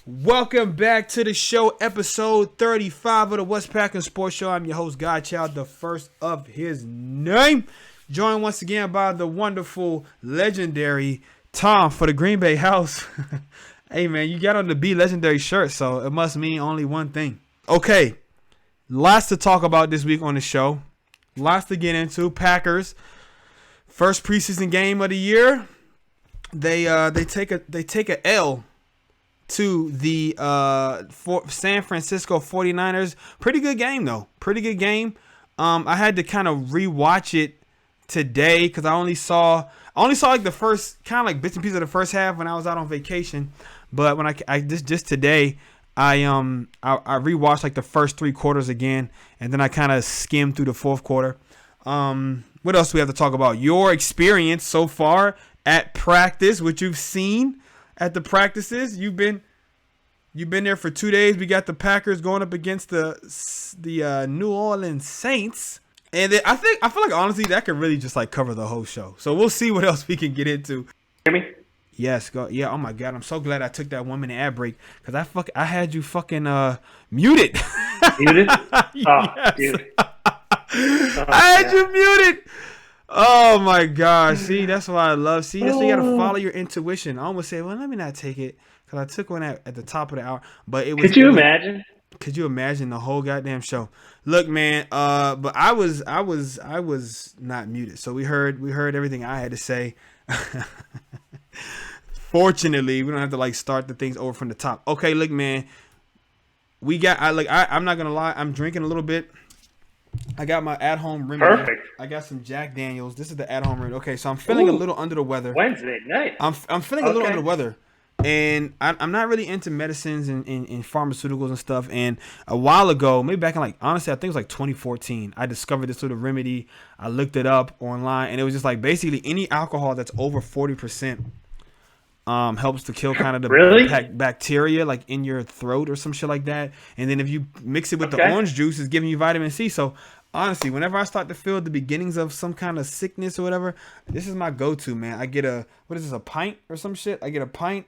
Welcome back to the show, episode 35 of the West Packin Sports Show. I'm your host, Godchild, the first of his name. Joined once again by the wonderful, legendary Tom for the Green Bay house. Hey, man, you got on the Be Legendary shirt, so it must mean only one thing. Okay, lots to talk about this week on the show. Lots to get into. Packers, first preseason game of the year. They take a L to the San Francisco 49ers. Pretty good game, though. Pretty good game. I had to kind of rewatch it today because I only saw like the first kind of like bits and pieces of the first half when I was out on vacation. But when I just today, I rewatched like the first three quarters again, and then I kind of skimmed through the fourth quarter. What else do we have to talk about? Your experience so far at practice, what you've seen at the practices. You've been there for 2 days. We got the Packers going up against the New Orleans Saints, and then I feel like honestly that could really just like cover the whole show. So we'll see what else we can get into. Hear me? Yes, go. Yeah. Oh my God, I'm so glad I took that 1 minute ad break because I had you fucking muted. Muted? Oh, yes. dude. I had you muted. Oh my gosh. See, that's why I love. See, that's why you gotta follow your intuition. I almost said, well, let me not take it because I took one at the top of the hour. But it was. Could you imagine? Could you imagine the whole goddamn show? Look, man. But I was not muted, so we heard everything I had to say. Fortunately, we don't have to like start the things over from the top. Okay, look, man. I'm not gonna lie. I'm drinking a little bit. I got my at-home remedy. Perfect. I got some Jack Daniels. This is the at-home remedy. Okay, so I'm feeling a little under the weather. Wednesday night. I'm feeling a little under the weather, and I'm not really into medicines and pharmaceuticals and stuff. And a while ago, maybe back in honestly, I think it was like 2014, I discovered this little remedy. I looked it up online, and it was just like basically any alcohol that's over 40%. Helps to kill kind of the bacteria like in your throat or some shit like that. And then if you mix it with the orange juice, it's giving you vitamin C. So honestly, whenever I start to feel the beginnings of some kind of sickness or whatever, this is my go-to, man. I get a pint or some shit? I get a pint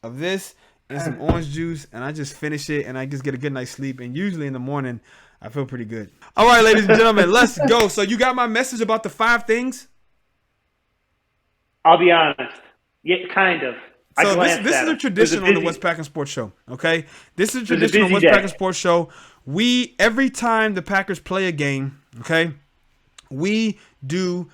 of this and some orange juice, and I just finish it, and I just get a good night's sleep. And usually in the morning, I feel pretty good. All right, ladies and gentlemen, let's go. So you got my message about the 5 things? I'll be honest. Yeah, kind of. So this is a tradition on the West Packin Sports Show, okay? This is a tradition on the West Packin Sports Show. Every time the Packers play a game, okay, we do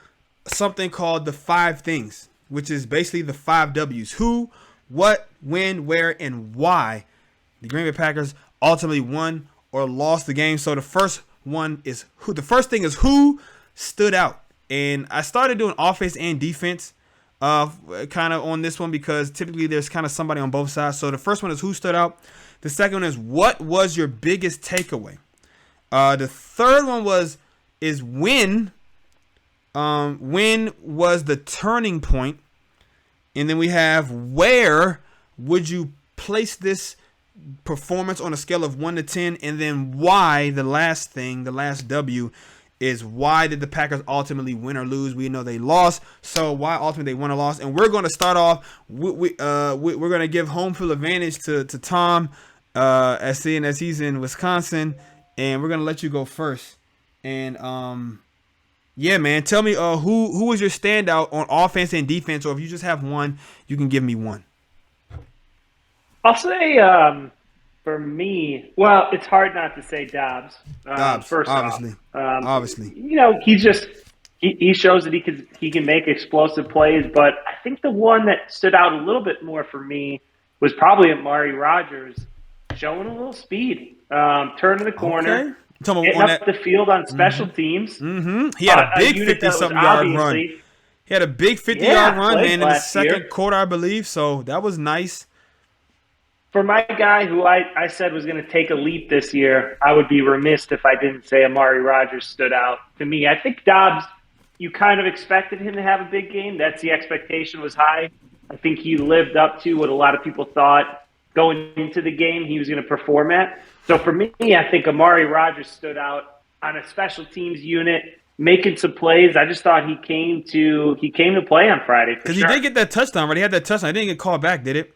something called the 5 things, which is basically the 5 W's. Who, what, when, where, and why the Green Bay Packers ultimately won or lost the game. So the first one is who. The first thing is who stood out. And I started doing offense and defense kind of on this one because typically there's kind of somebody on both sides. So the first one is who stood out. The second one is what was your biggest takeaway. The third one is when was the turning point. And then we have where would you place this performance on a scale of 1 to 10, and then why, the last thing, the last W, is why did the Packers ultimately win or lose? We know they lost, so why ultimately they won or lost? And we're going to start off. We're going to give home field advantage to Tom, as he's in Wisconsin, and we're going to let you go first. And yeah, man, tell me who was your standout on offense and defense, or if you just have one, you can give me one. I'll say for me, well, it's hard not to say Dobbs. First obviously. Obviously. You know, he shows that he can make explosive plays, but I think the one that stood out a little bit more for me was probably Amari Rodgers showing a little speed, turning the corner, getting up the field on special teams. Mm-hmm. He had a big 50-something yard run. He had a big 50-yard run, man, in the second quarter, I believe. So that was nice. For my guy who I said was going to take a leap this year, I would be remiss if I didn't say Amari Rodgers stood out to me. I think Dobbs, you kind of expected him to have a big game. That's the expectation was high. I think he lived up to what a lot of people thought going into the game he was going to perform at. So for me, I think Amari Rodgers stood out on a special teams unit, making some plays. I just thought he came to play on Friday. Because he did get that touchdown, right? He had that touchdown. He didn't get called back, did it?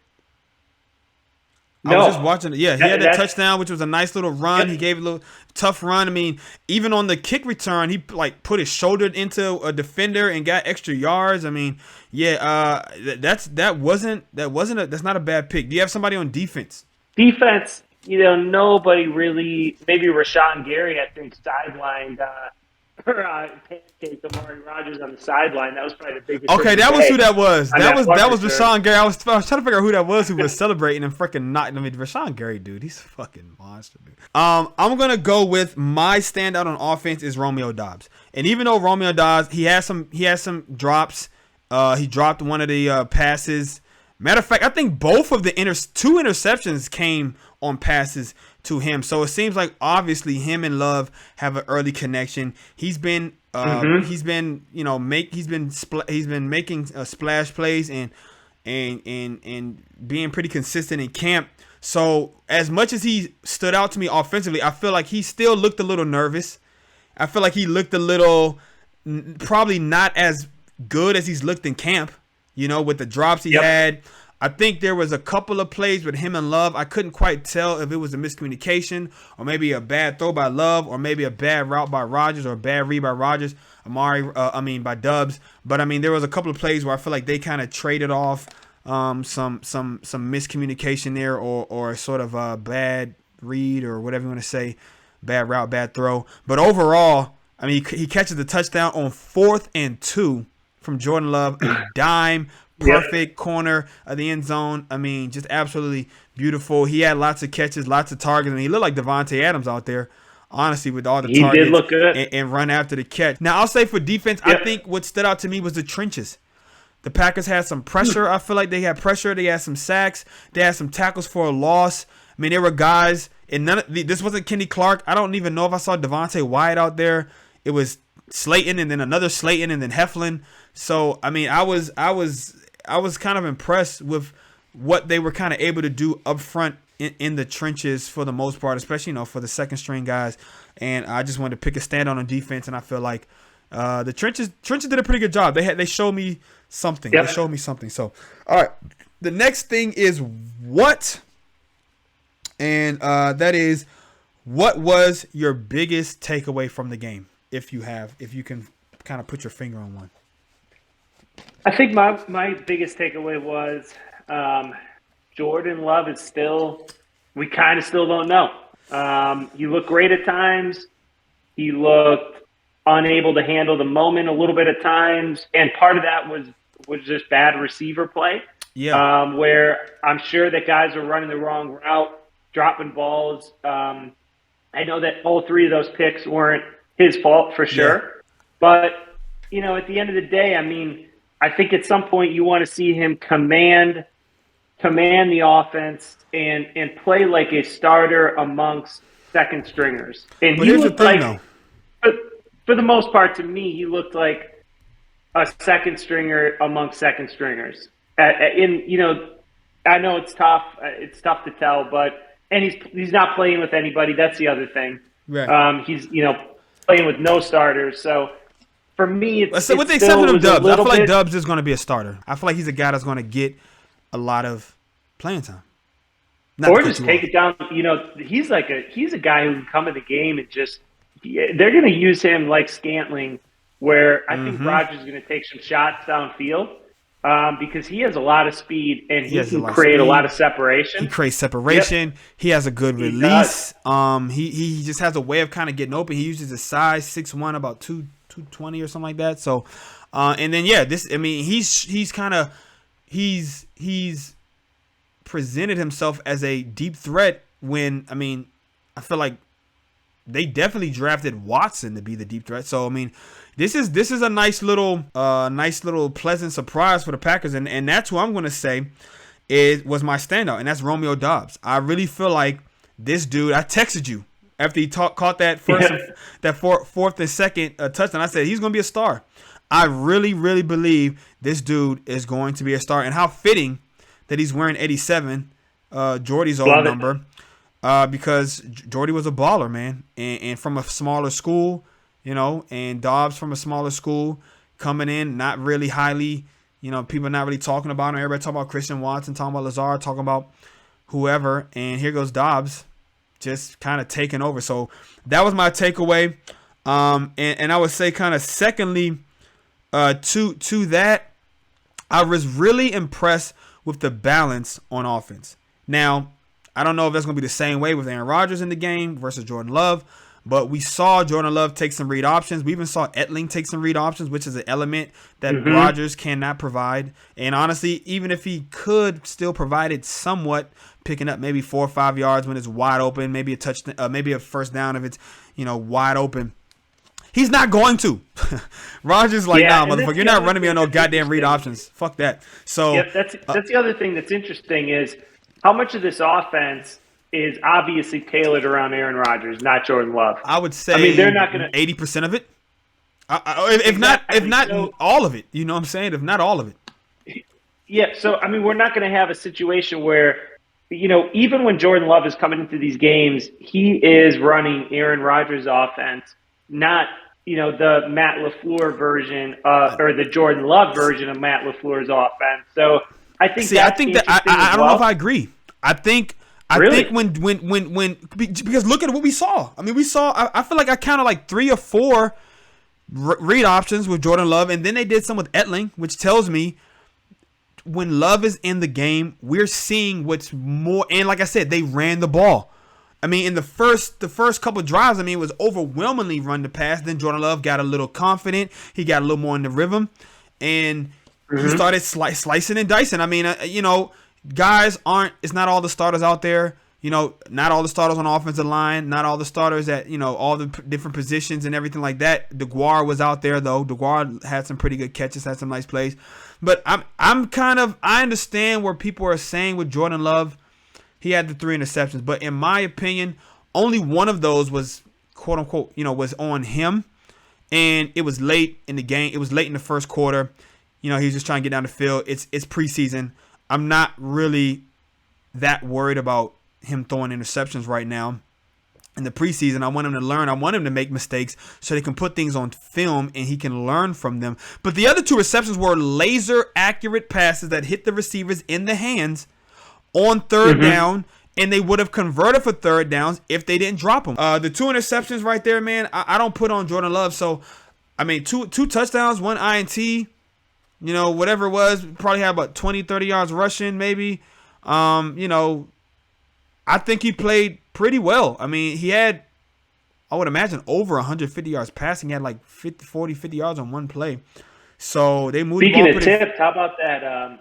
I was just No, watching it. Yeah, he had that touchdown, which was a nice little run. He gave a little tough run. I mean, even on the kick return, he like put his shoulder into a defender and got extra yards. I mean, yeah, that's not a bad pick. Do you have somebody on defense? defense. Nobody really. Maybe Rashawn Gary, I think, sidelined pancaked Amari Rogers on the sideline. That was probably the biggest. Okay, that was who that was. That was return. Rashawn Gary. I was trying to figure out who that was who was celebrating and freaking knocked. I mean, Rashawn Gary, dude, he's a fucking monster, dude. I'm gonna go with my standout on offense is Romeo Doubs. And even though Romeo Doubs, he has some drops. He dropped one of the passes. Matter of fact, I think both of the two interceptions came on passes to him. So it seems like obviously him and Love have an early connection. He's been making splash plays and being pretty consistent in camp. So as much as he stood out to me offensively, I feel like he still looked a little nervous. I feel like he looked a little probably not as good as he's looked in camp, with the drops he had. I think there was a couple of plays with him and Love. I couldn't quite tell if it was a miscommunication or maybe a bad throw by Love or maybe a bad route by Rodgers or a bad read by Rodgers. By Doubs. But I mean, there was a couple of plays where I feel like they kind of traded off some miscommunication there or sort of a bad read or whatever you want to say, bad route, bad throw. But overall, I mean, he catches the touchdown on 4th and 2 from Jordan Love, a dime. Perfect corner of the end zone. I mean, just absolutely beautiful. He had lots of catches, lots of targets. I mean, he looked like Devontae Adams out there, honestly, with all the targets. He did look good. And run after the catch. Now, I'll say for defense, I think what stood out to me was the trenches. The Packers had some pressure. I feel like they had pressure. They had some sacks. They had some tackles for a loss. I mean, there were guys, and this wasn't Kenny Clark. I don't even know if I saw Devontae Wyatt out there. It was Slayton and then another Slayton and then Heflin. So, I mean, I was kind of impressed with what they were kind of able to do up front in the trenches for the most part, especially, for the second string guys. And I just wanted to pick a stand on defense, and I feel like the trenches did a pretty good job. They showed me something. Yep. They showed me something. So, all right. The next thing is what? And that is, what was your biggest takeaway from the game? If you can kind of put your finger on one. I think my biggest takeaway was Jordan Love is still – we kind of still don't know. He looked great at times. He looked unable to handle the moment a little bit at times. And part of that was just bad receiver play. Yeah. Where I'm sure that guys are running the wrong route, dropping balls. I know that all 3 of those picks weren't his fault for sure. Yeah. But, at the end of the day, I mean – I think at some point you want to see him command the offense and play like a starter amongst second stringers. And but here's the thing, though. For the most part, to me, he looked like a second stringer amongst second stringers. I know it's tough. It's tough to tell, and he's not playing with anybody. That's the other thing. Right. He's playing with no starters. So. For me, with the exception of Doubs, I feel like Doubs is going to be a starter. I feel like he's a guy that's going to get a lot of playing time. Or just take it down. He's a guy who can come in the game and they're going to use him like Scantling, where I think Rodgers is going to take some shots downfield because he has a lot of speed and he can create a lot of separation. He creates separation. Yep. He has a good release. He just has a way of kind of getting open. He uses his size, 6'1", about 220 or something like that. So, and then he's presented himself as a deep threat when I feel like they definitely drafted Watson to be the deep threat. So this is a nice little pleasant surprise for the Packers, and that's who I'm going to say was my standout, and that's Romeo Doubs. I really feel like this dude. I texted you after he caught that fourth and second touchdown. I said he's going to be a star. I really, really believe this dude is going to be a star. And how fitting that he's wearing 87, Jordy's old number, because Jordy was a baller, man, and from a smaller school, and Dobbs from a smaller school coming in, not really highly, people not really talking about him. Everybody talking about Christian Watson, talking about Lazard, talking about whoever, and here goes Dobbs just kind of taking over. So that was my takeaway. And I would say kind of secondly to that, I was really impressed with the balance on offense. Now, I don't know if that's going to be the same way with Aaron Rodgers in the game versus Jordan Love, but we saw Jordan Love take some read options. We even saw Etling take some read options, which is an element that Rodgers cannot provide. And honestly, even if he could still provide it somewhat, picking up maybe 4 or 5 yards when it's wide open, maybe a touchdown, maybe a first down if it's wide open. He's not going to. Rodgers like, nah, motherfucker, you're not running me on no goddamn read options. Fuck that. So that's the other thing that's interesting is how much of this offense is obviously tailored around Aaron Rodgers, not Jordan Love. I would say they're not going to 80% of it. If not all of it. You know what I'm saying? If not all of it. Yeah, so we're not going to have a situation where even when Jordan Love is coming into these games, he is running Aaron Rodgers' offense, not the Matt LaFleur version or the Jordan Love version of Matt LaFleur's offense. So I think I don't know if I agree. I think when because look at what we saw. I feel like I counted like 3 or 4 read options with Jordan Love, and then they did some with Etling, which tells me when Love is in the game, we're seeing what's more. And like I said, they ran the ball. In the first couple of drives, it was overwhelmingly run the pass. Then Jordan Love got a little confident. He got a little more in the rhythm, and he started slicing and dicing. Guys aren't. It's not all the starters out there. Not all the starters on the offensive line. Not all the starters at all the different positions and everything like that. DeGuara was out there though. DeGuara had some pretty good catches, had some nice plays. But I understand where people are saying with Jordan Love. He had the 3 interceptions, but in my opinion, only one of those was quote unquote, was on him, and it was late in the game. It was late in the first quarter. He was just trying to get down the field. It's preseason. I'm not really that worried about him throwing interceptions right now. In the preseason, I want him to learn. I want him to make mistakes so they can put things on film and he can learn from them. But the other 2 receptions were laser accurate passes that hit the receivers in the hands on third down, and they would have converted for third downs if they didn't drop them. The 2 interceptions right there, man, I don't put on Jordan Love. So, two touchdowns, 1 INT, whatever it was, probably had about 20, 30 yards rushing maybe. I think he played pretty well. He had, I would imagine, over 150 yards passing. He had like 50 yards on one play. So they moved. Speaking of tips, how about that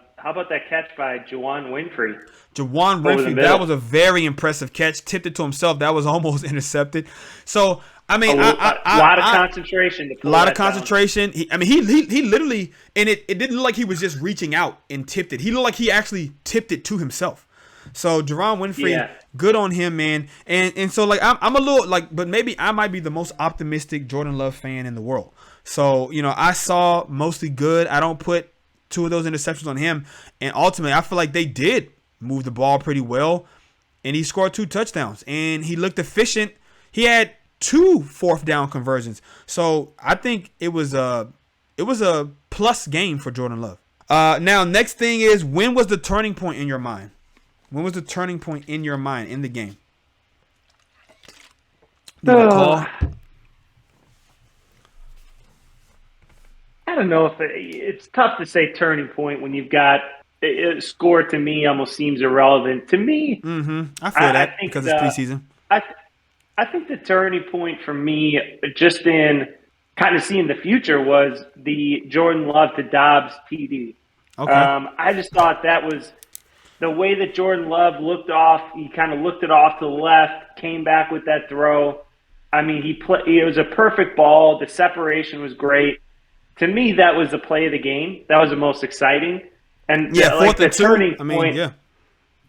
catch by Juwan Winfrey? That was a very impressive catch. Tipped it to himself. That was almost intercepted. So a lot of concentration. A lot of concentration. He literally, and it didn't look like he was just reaching out and tipped it. He looked like he actually tipped it to himself. So Juwan Winfrey, good on him, man. And so I'm a little but maybe I might be the most optimistic Jordan Love fan in the world. So I saw mostly good. I don't put 2 of those interceptions on him, and ultimately I feel like they did move the ball pretty well, and he scored 2 touchdowns, and he looked efficient. He had 2 fourth down conversions, so I think it was a plus game for Jordan Love. Now, next thing is, when was the turning point in your mind? When was the turning point in your mind in the game? Do you recall? I don't know if it's tough to say turning point when you've got a score. To me, almost seems irrelevant. To me, I feel that because it's preseason. I think the turning point for me, just in kind of seeing the future, was the Jordan Love to Dobbs TD. Okay. I just thought that was the way that Jordan Love looked off. He kind of looked it off to the left, came back with that throw. It was a perfect ball. The separation was great. To me, that was the play of the game. That was the most exciting. And the turning point.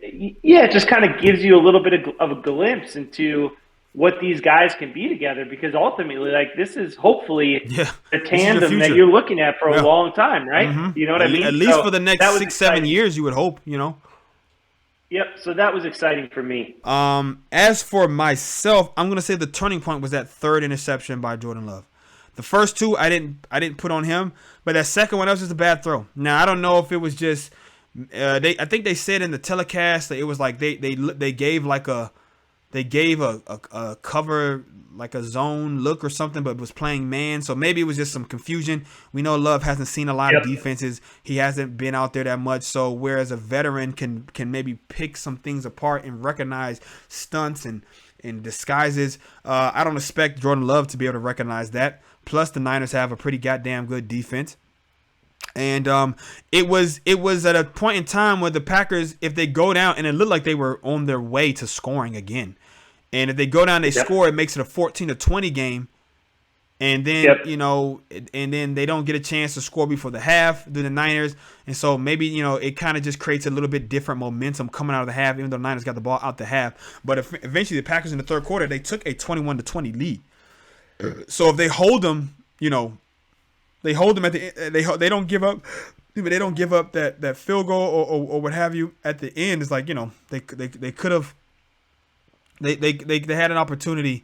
It just kind of gives you a little bit of a glimpse into what these guys can be together, because ultimately, this is hopefully the tandem that you're looking at for a long time, right? You know what I mean? At least for the next 6-7 years, you would hope, Yep, so that was exciting for me. As for myself, I'm going to say the turning point was that 3rd interception by Jordan Love. The first 2 I didn't put on him, but that second one, that was just a bad throw. Now, I don't know if it was just I think they said in the telecast that it was like they gave like a cover, like a zone look or something, but it was playing man. So maybe it was just some confusion. We know Love hasn't seen a lot of defenses. He hasn't been out there that much. So whereas a veteran can maybe pick some things apart and recognize stunts and disguises, I don't expect Jordan Love to be able to recognize that. Plus the Niners have a pretty goddamn good defense. And it was at a point in time where the Packers, if they go down, and it looked like they were on their way to scoring again. And if they go down, they score, it makes it a 14-20 game. And then, and then they don't get a chance to score before the half, do the Niners. And so maybe, it kind of just creates a little bit different momentum coming out of the half, even though the Niners got the ball out the half. But eventually the Packers in the third quarter, they took a 21-20 lead. So if they hold them, they hold them at the end. They don't give up. They don't give up that field goal or what have you at the end. It's like, they could have. They had an opportunity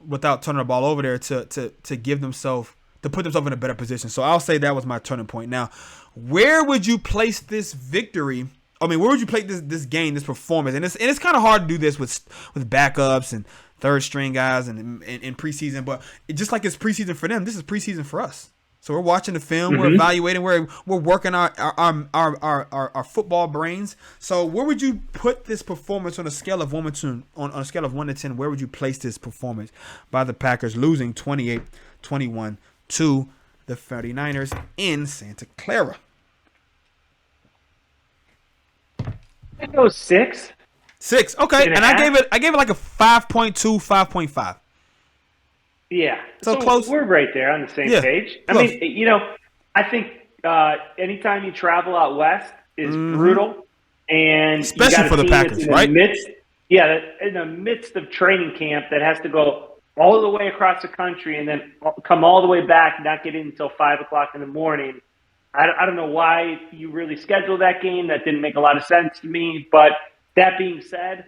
without turning the ball over there to give themselves, to put themselves in a better position. So I'll say that was my turning point. Now, where would you place this victory? I mean, where would you place this game, this performance? And it's kind of hard to do this with backups and third string guys and in preseason. But just like it's preseason for them, this is preseason for us. So we're watching the film, we're evaluating, we're working our football brains. So where would you put this performance on a scale of 1 to 10? Where would you place this performance by the Packers losing 28-21 to the 49ers in Santa Clara? I go 6. 6, okay, and I gave it like a 5.2, 5.5. Yeah, so close. We're right there on the same page. Close. I mean, I think anytime you travel out west is brutal, and especially for the Packers, right? In the midst of training camp that has to go all the way across the country and then come all the way back, not get in until 5 o'clock in the morning. I don't know why you really scheduled that game. That didn't make a lot of sense to me. But that being said,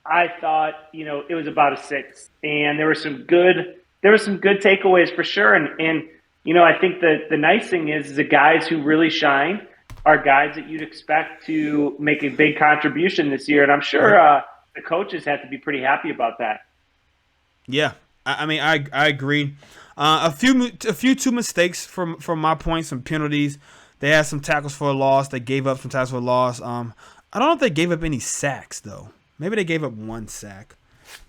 I thought, it was about a 6, and there were some good takeaways for sure. And I think the nice thing is the guys who really shine are guys that you'd expect to make a big contribution this year. And I'm sure the coaches have to be pretty happy about that. Yeah, I mean, I agree. A few two mistakes from my point, some penalties. They had some tackles for a loss. They gave up some tackles for a loss. I don't know if they gave up any sacks though. Maybe they gave up 1 sack,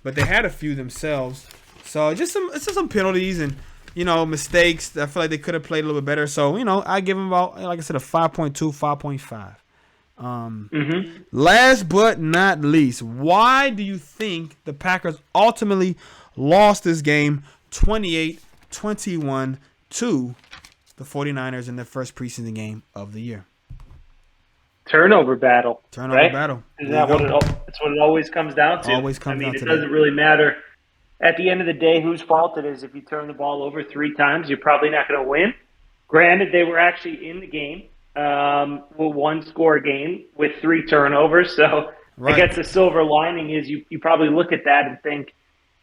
but they had a few themselves. So just some penalties and mistakes. I feel like they could have played a little bit better. So I give them about, like I said, a 5.2, 5.5. Last but not least, why do you think the Packers ultimately lost this game 28-21 to the 49ers in their first preseason game of the year? Turnover battle. Turnover battle. Is that that's what it always comes down to? It doesn't really matter at the end of the day whose fault it is. If you turn the ball over 3 times, you're probably not going to win. Granted, they were actually in the game, one-score game with 3 turnovers. So I guess the silver lining is you probably look at that and think,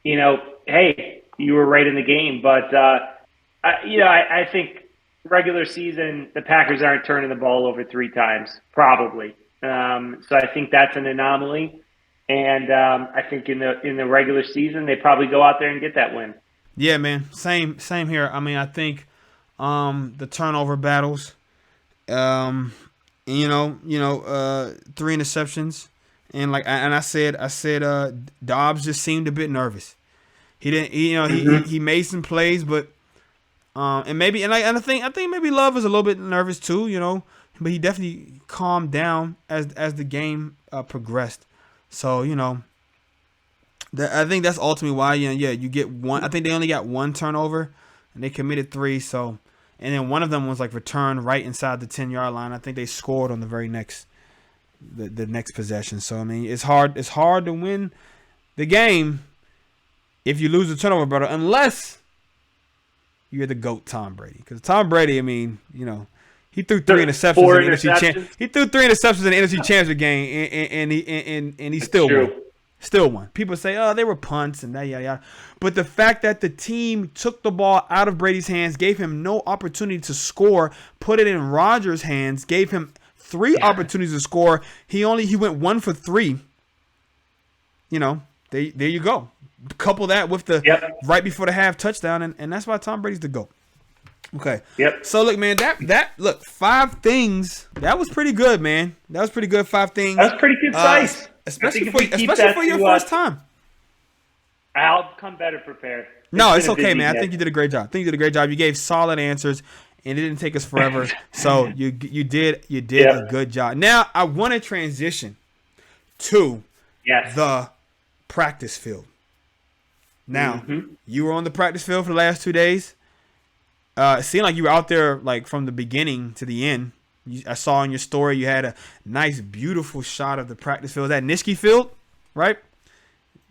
hey, you were right in the game. But I think regular season, the Packers aren't turning the ball over 3 times, probably. So I think that's an anomaly, and I think in the regular season they probably go out there and get that win. Yeah, man, same here. I mean, I think the turnover battles, 3 interceptions, and I said Dobbs just seemed a bit nervous. He didn't, he made some plays, but. I think maybe Love was a little bit nervous too, but he definitely calmed down as the game progressed. So I think that's ultimately why you get 1. I think they only got 1 turnover, and they committed 3. So, and then one of them was like returned right inside the 10-yard line. I think they scored on the very next the next possession. So I mean, it's hard to win the game if you lose the turnover battle, unless you're the GOAT, Tom Brady. Because Tom Brady, I mean, he threw 3 interceptions in the NFC. He threw 3 interceptions in the NFC Championship game, and he still won. People say, oh, they were punts and that yada yada. But the fact that the team took the ball out of Brady's hands, gave him no opportunity to score, put it in Rodgers' hands, gave him 3 opportunities to score. He went 1 for 3. You know, there you go. Couple that with the right before the half touchdown, and that's why Tom Brady's the GOAT. Okay. Yep. So look, man, that 5 things. That was pretty good, man. That was pretty good. 5 things. That was pretty good size, especially for your first time. I'll come better prepared. No, it's okay, man. I think you did a great job. You gave solid answers, and it didn't take us forever. So you did a good job. Now I want to transition to the practice field. Now you were on the practice field for the last 2 days. It seemed like you were out there like from the beginning to the end. I saw in your story you had a nice, beautiful shot of the practice field. Was that Nitschke Field, right?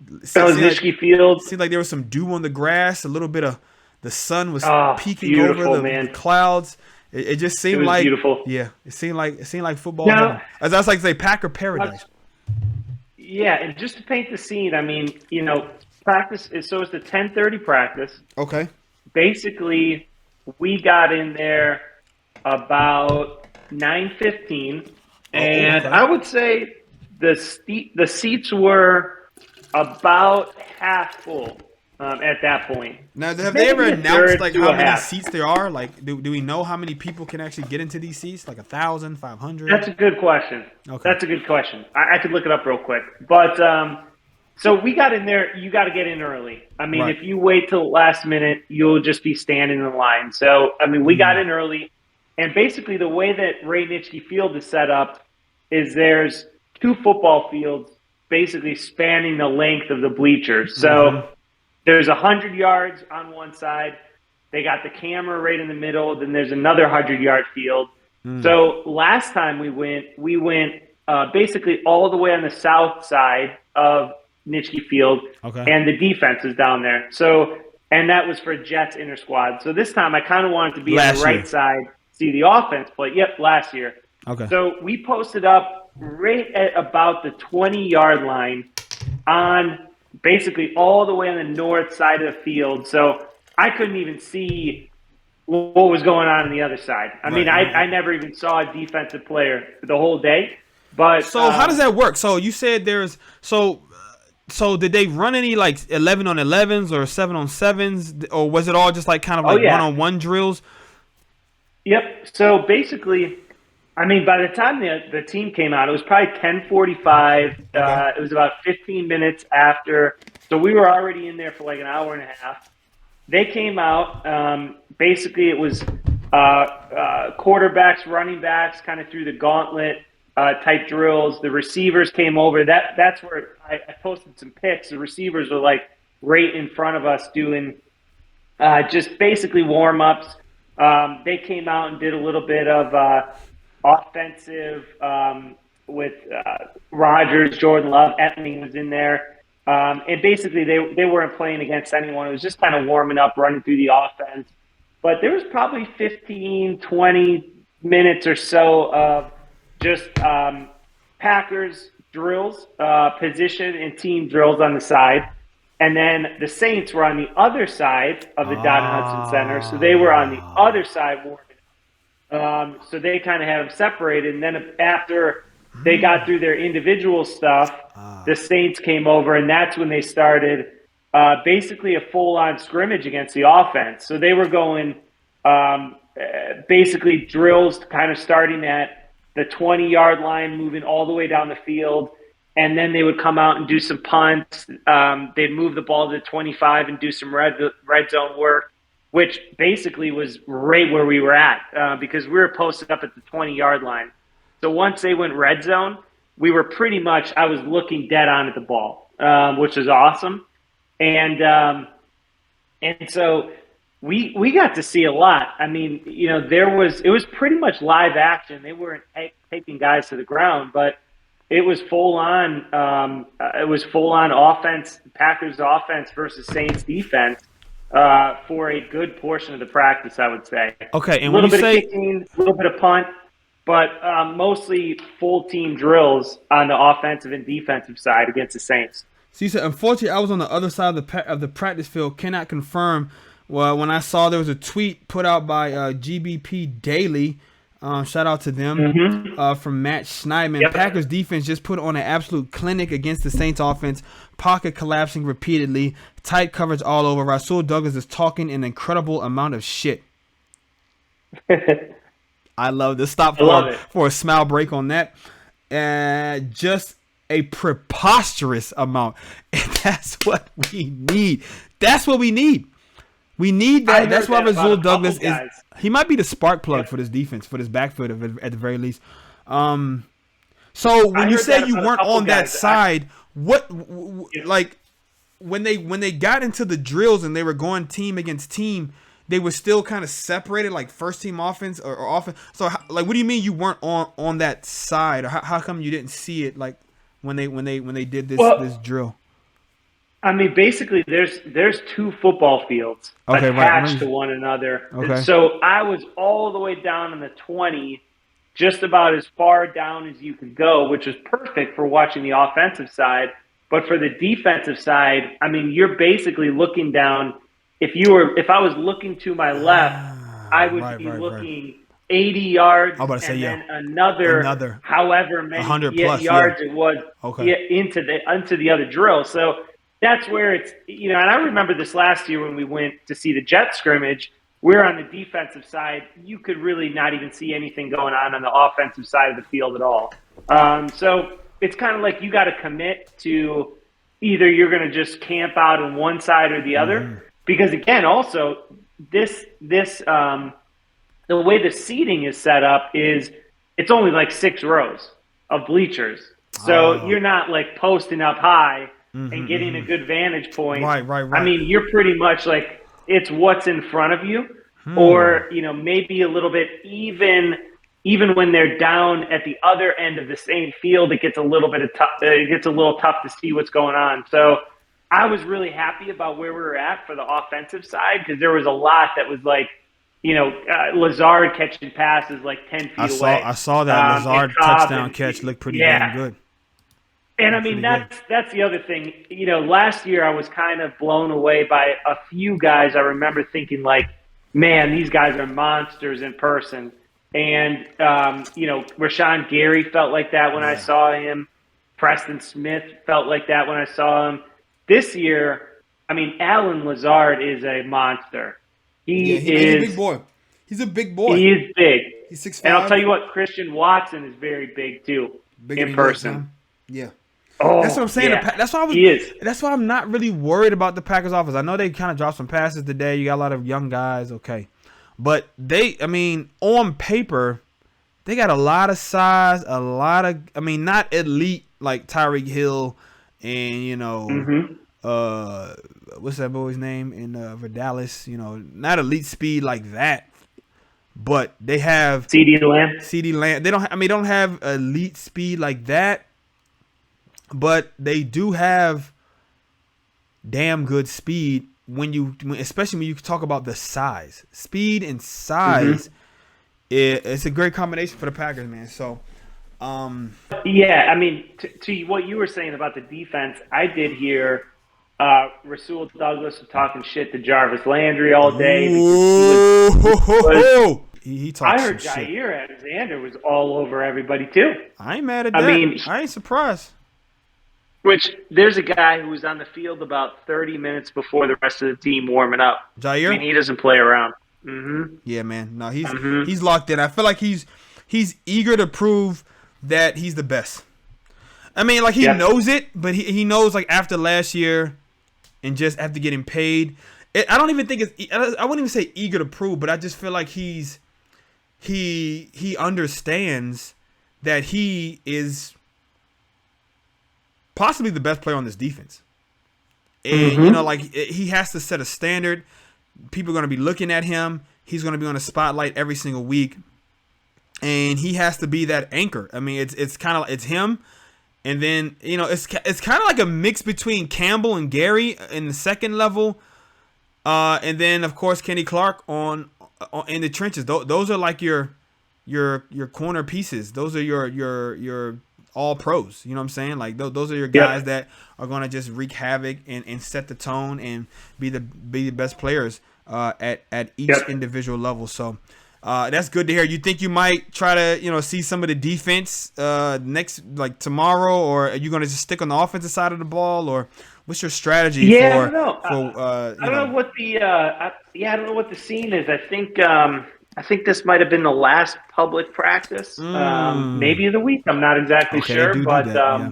That was Nitschke Field. Seemed like there was some dew on the grass. A little bit of the sun was peeking over the clouds. It just seemed like beautiful. Yeah, it seemed like football. Now, as I was like to say, Packer paradise. Yeah, and just to paint the scene, I mean, you know, practice is so it's the 10:30 practice. Okay. Basically, we got in there about 9:15, and I would say the seats were about half full at that point. Now, have they ever announced like how many seats there are? Like, do we know how many people can actually get into these seats? Like 1,000, 500? That's a good question. Okay. That's a good question. I could look it up real quick. But so we got in there. You got to get in early. I mean, if you wait till the last minute, you'll just be standing in line. So, I mean, we got in early. And basically the way that Ray Nitschke Field is set up is there's 2 football fields basically spanning the length of the bleachers. So there's 100 yards on one side. They got the camera right in the middle. Then there's another 100-yard field. So last time we went basically all the way on the south side of Nitschke Field, and the defense is down there. So, and that was for Jets inter squad. So this time I kind of wanted to be on the right side, see the offense play. Yep, last year. Okay. So we posted up right at about the 20-yard line on basically all the way on the north side of the field. So I couldn't even see what was going on the other side. I mean, I never even saw a defensive player the whole day. But so how does that work? So you said there's so did they run any like 11 on 11s or 7 on 7s, or was it all just like kind of like one-on-one drills? Yep. So basically, I mean, by the time the team came out, it was probably 10:45. It was about 15 minutes after. So we were already in there for like an hour and a half. They came out. Basically, it was quarterbacks, running backs, kind of through the gauntlet type drills. The receivers came over. That's where I posted some pics. The receivers were like right in front of us doing just basically warm-ups. They came out and did a little bit of offensive with Rodgers, Jordan Love, Etling was in there. And basically they weren't playing against anyone. It was just kind of warming up, running through the offense. But there was probably 15, 20 minutes or so of just Packers drills, position and team drills on the side. And then the Saints were on the other side of the Don Hudson Center. So they were on the other side warming up. So they kind of had them separated. And then after they got through their individual stuff, the Saints came over, and that's when they started basically a full-on scrimmage against the offense. So they were going basically drills kind of starting at the 20-yard line, moving all the way down the field. And then they would come out and do some punts. They'd move the ball to the 25 and do some red zone work, which basically was right where we were at because we were posted up at the 20-yard line. So once they went red zone, we were pretty much – I was looking dead on at the ball, which was awesome. And so we got to see a lot. I mean, you know, it was pretty much live action. They weren't taking guys to the ground, but it was full on. It was full on offense, Packers offense versus Saints defense for a good portion of the practice, I would say. Okay, and a little bit of kicking, a little bit of punt, but mostly full team drills on the offensive and defensive side against the Saints. So you said, unfortunately, I was on the other side of the practice field. Cannot confirm. Well, when I saw there was a tweet put out by GBP Daily, Shout out to them from Matt Schneidman. Yep. Packers defense just put on an absolute clinic against the Saints offense. Pocket collapsing repeatedly. Tight coverage all over. Rasul Douglas is talking an incredible amount of shit. I love this. Stop for a smile break on that. Just a preposterous amount. And that's what we need. That's what we need. We need that. That's why Rasul Douglas is. He might be the spark plug for this defense, for this backfield at the very least. So when you say you weren't on that side, like when they got into the drills and they were going team against team, they were still kind of separated, like first team offense or offense. So like, what do you mean you weren't on that side, or how come you didn't see it like when they did this drill? I mean, basically, there's two football fields attached to one another. Okay. So I was all the way down in the 20, just about as far down as you could go, which was perfect for watching the offensive side. But for the defensive side, I mean, you're basically looking down. If I was looking to my left, I would be looking 80 yards, I'm about to say, then another however many 100 plus, yards it was into the other drill. So that's where it's, and I remember this last year when we went to see the Jet scrimmage, we're on the defensive side. You could really not even see anything going on the offensive side of the field at all. So it's kind of like you got to commit to either you're going to just camp out on one side or the other. Because again, also the way the seating is set up is it's only like 6 rows of bleachers. So you're not like posting up high and getting a good vantage point. Right. I mean, you're pretty much like it's what's in front of you, or maybe a little bit even when they're down at the other end of the same field, it gets a little bit tough. It gets a little tough to see what's going on. So I was really happy about where we were at for the offensive side because there was a lot that was like, Lazard catching passes like 10 feet away. I saw that Lazard touchdown catch looked pretty damn good. And I mean, that's the other thing. Last year I was kind of blown away by a few guys. I remember thinking like, man, these guys are monsters in person. And, Rashawn Gary felt like that when I saw him. Preston Smith felt like that when I saw him. This year, I mean, Alan Lazard is a monster. He's a big boy. He's a big boy. He is big. He's 6'5". And I'll tell you what, Christian Watson is very big too, in person. Yeah. Oh, that's what I'm saying. Yeah. That's why I'm not really worried about the Packers offense. I know they kind of dropped some passes today. You got a lot of young guys, okay. But on paper, they got a lot of size, not elite like Tyreek Hill and, what's that boy's name in Verdalis? Not elite speed like that. But they have CeeDee Lamb. They don't have elite speed like that. But they do have damn good speed especially when you talk about the size. Speed and size, it's a great combination for the Packers, man. So, I mean, to what you were saying about the defense, I did hear Rasul Douglas was talking shit to Jarvis Landry all day. He talks I heard Jair Alexander was all over everybody too. I ain't mad at that. I ain't surprised. Which there's a guy who was on the field about 30 minutes before the rest of the team warming up. Jair? I mean, he doesn't play around. Yeah, man. No, he's locked in. I feel like he's eager to prove that he's the best. I mean, like he knows it, but he knows like after last year and just after getting paid. I don't even think I wouldn't even say eager to prove, but I just feel like he understands that he is possibly the best player on this defense. And, he has to set a standard. People are going to be looking at him. He's going to be on a spotlight every single week. And he has to be that anchor. I mean, it's kind of it's him. And then, it's kind of like a mix between Campbell and Gary in the second level. And then, of course, Kenny Clark on in the trenches. Those are like your corner pieces. Those are your all pros. You know what I'm saying? Like those are your guys that are going to just wreak havoc and set the tone and be the best players at each individual level. So That's good to hear. You think you might try to, see some of the defense next, like tomorrow, or are you going to just stick on the offensive side of the ball, or what's your strategy I don't know. I don't know what the I don't know what the scene is. I think this might have been the last public practice, maybe of the week. I'm not exactly sure, do but that, yeah.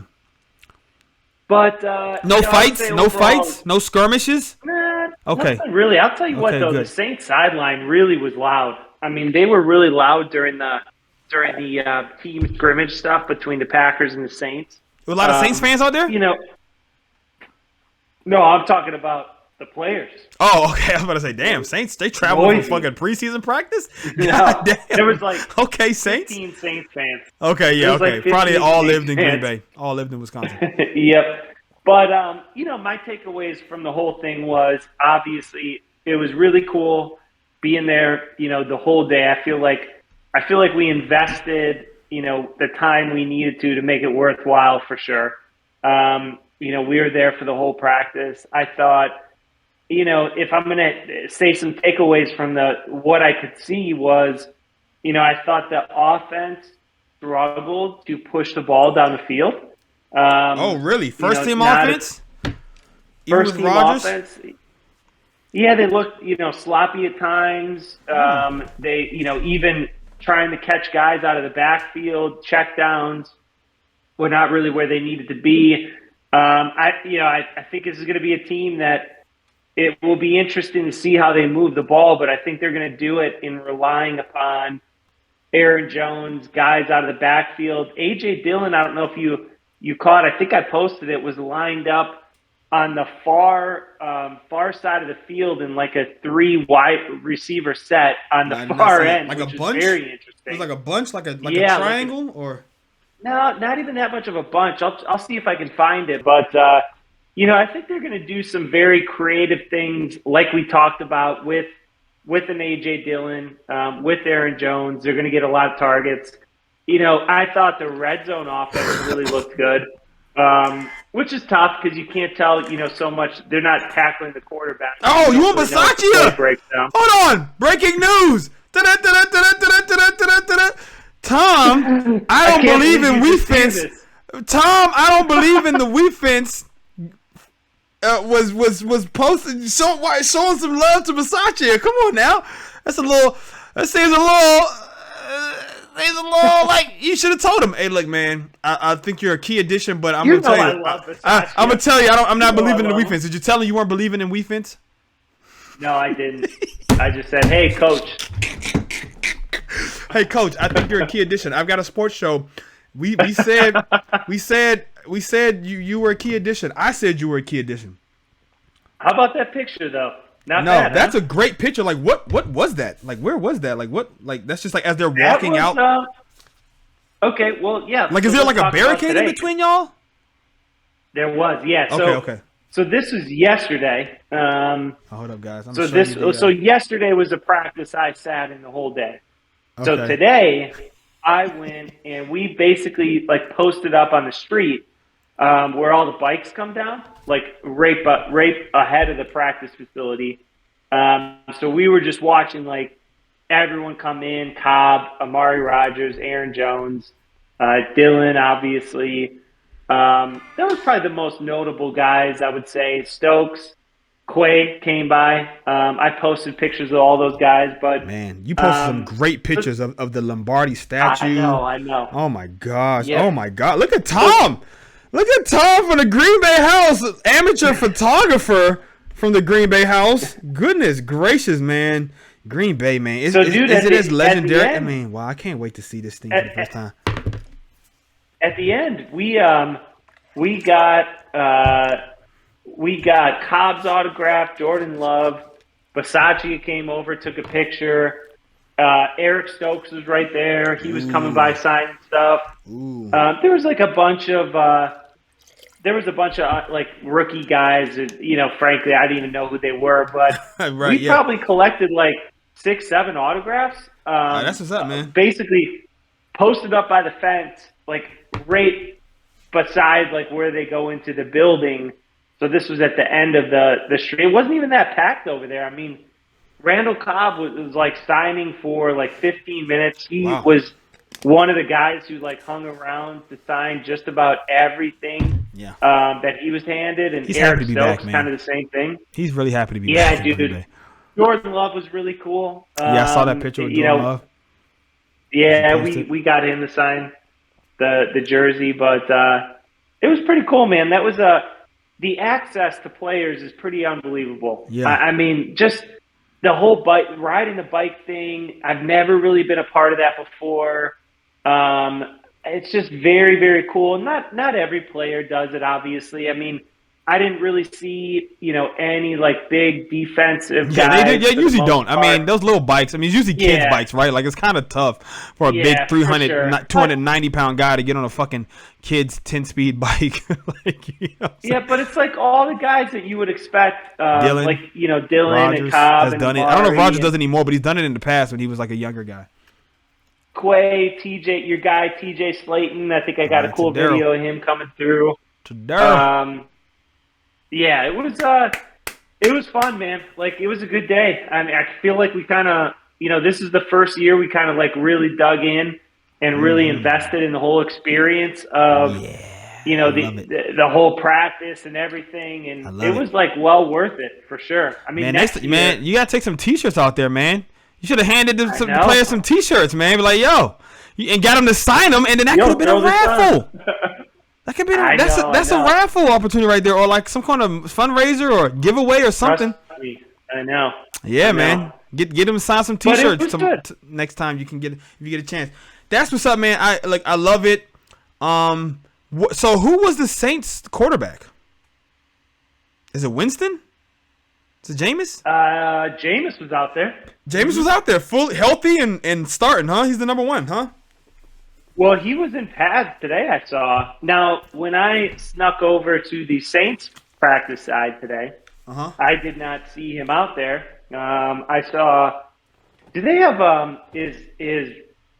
But no fights, no skirmishes. Nah, okay, nothing really. I'll tell you what though, good. the Saints sideline really was loud. I mean, they were really loud during the team scrimmage stuff between the Packers and the Saints. A lot of Saints fans out there. No, I'm talking about the players. Oh, okay. I was about to say, damn, Saints, they traveled from fucking preseason practice? God damn. There was like okay, Saints? 15 Saints fans. Okay, yeah, okay. Like probably all Saints lived in Green Bay. All lived in Wisconsin. Yep. But, my takeaways from the whole thing was, obviously, it was really cool being there, the whole day. I feel like we invested, the time we needed to make it worthwhile for sure. We were there for the whole practice. I thought, if I'm going to say some takeaways from what I could see was, I thought the offense struggled to push the ball down the field. Oh, really? First team offense? First team offense. Yeah, they looked, sloppy at times. They, even trying to catch guys out of the backfield, check downs were not really where they needed to be. I think this is going to be a team that it will be interesting to see how they move the ball, but I think they're going to do it in relying upon Aaron Jones, guys out of the backfield. A.J. Dillon, I don't know if you caught, I think I posted it, was lined up on the far side of the field in like a 3 wide receiver set on the far end, like which a bunch? is very interesting. It was like a bunch, like a triangle, or no, not even that much of a bunch. I'll see if I can find it, but I think they're going to do some very creative things, like we talked about with an A.J. Dillon, with Aaron Jones. They're going to get a lot of targets. I thought the red zone offense really looked good, which is tough because you can't tell, so much. They're not tackling the quarterback. Oh, you want Bisaccia? Hold on. Breaking news. Tom, I don't believe in defense. Tom, I don't believe in the defense. Was posting showing some love to Bisaccia. Come on now, that seems a little like you should have told him. Hey, look, man, I think you're a key addition, but I'm gonna tell you, I'm gonna tell you, I'm not believing in the defense. Did you tell him you weren't believing in defense? No, I didn't. I just said, hey, coach. Hey, coach, I think you're a key addition. I've got a sports show. We said you were a key addition. I said you were a key addition. How about that picture though? Not no, bad, that's a great picture. Like what was that? Like where was that? Like what? Like that's just like as they're walking out. Okay, well, yeah. Like is there like a barricade in between y'all? There was, yeah. Okay. So this was yesterday. Hold up, guys. So yesterday was a practice I sat in the whole day. Okay. So today I went and we basically like posted up on the street where all the bikes come down, like right ahead of the practice facility. So we were just watching like everyone come in: Cobb, Amari Rogers, Aaron Jones, Dillon, obviously. That was probably the most notable guys, I would say. Stokes, Quay came by. I posted pictures of all those guys, but man, you posted some great pictures of the Lombardi statue. I know. Oh my gosh! Yeah. Oh my God! Look at Tom! Look at Tom from the Green Bay House, amateur photographer from the Green Bay House. Goodness gracious, man! Green Bay, man, is it as legendary? I mean, wow! I can't wait to see this thing for the first time. At the end, we got Cobb's autograph, Jordan Love, Bisaccia came over, took a picture. Eric Stokes was right there. He was coming by signing stuff. There was like a bunch of like rookie guys. Frankly, I didn't even know who they were, but we probably collected like 6-7 autographs. That's what's up, man. Basically, posted up by the fence, like right beside like where they go into the building. So this was at the end of the street. It wasn't even that packed over there. I mean, Randall Cobb was like signing for like 15 minutes. He Wow. was one of the guys who like hung around to sign just about everything Yeah. that he was handed, and He's happy Eric to be Stokes back, man. kind of the same thing. He's really happy to be Yeah, back in Green dude. Bay. Jordan Love was really cool. Yeah, I saw that picture with Jordan Love. Yeah, He posted. we got him to sign the jersey, but it was pretty cool, man. That was the access to players is pretty unbelievable. Yeah. I mean, just the whole riding the bike thing. I've never really been a part of that before. It's just very, very cool. Not every player does it, obviously. I mean, I didn't really see, any like big defensive guys. They for the usually most don't. part. I mean, those little bikes. I mean, it's usually kids' Yeah. bikes, right? Like, it's kind of tough for a big Yeah, 300, for sure. 290-pound guy to get on a fucking kid's 10-speed bike. Yeah, but it's like all the guys that you would expect, Dylan, like Dylan Rogers and Cobb has and done it. I don't know if Murray Rogers and does it anymore, but he's done it in the past when he was like a younger guy. Quay, TJ, your guy TJ Slayton. I think I got a cool Tadero. video of him coming through. Yeah, it was fun, man. Like, it was a good day. I mean, I feel like we kind of, this is the first year we kind of like really dug in and really invested in the whole experience of, the whole practice and everything. And it was like well worth it for sure. I mean, man, you gotta take some T-shirts out there, man. You should have handed the know. players some T-shirts, man. Be like, yo, and got them to sign them, and then that could have been a raffle. That could be that's a raffle opportunity right there, or like some kind of fundraiser or giveaway or something. Trust me, I know. Yeah, man. Get them to sign some T-shirts good. next time if you get a chance. That's what's up, man. I love it. So who was the Saints quarterback? Is it Winston? Is it Jameis? Jameis was out there. Jameis was out there, full healthy and starting, huh? He's the number one, huh? Well, he was in pads today, I saw. Now, when I snuck over to the Saints practice side today, I did not see him out there. I saw. Do they have is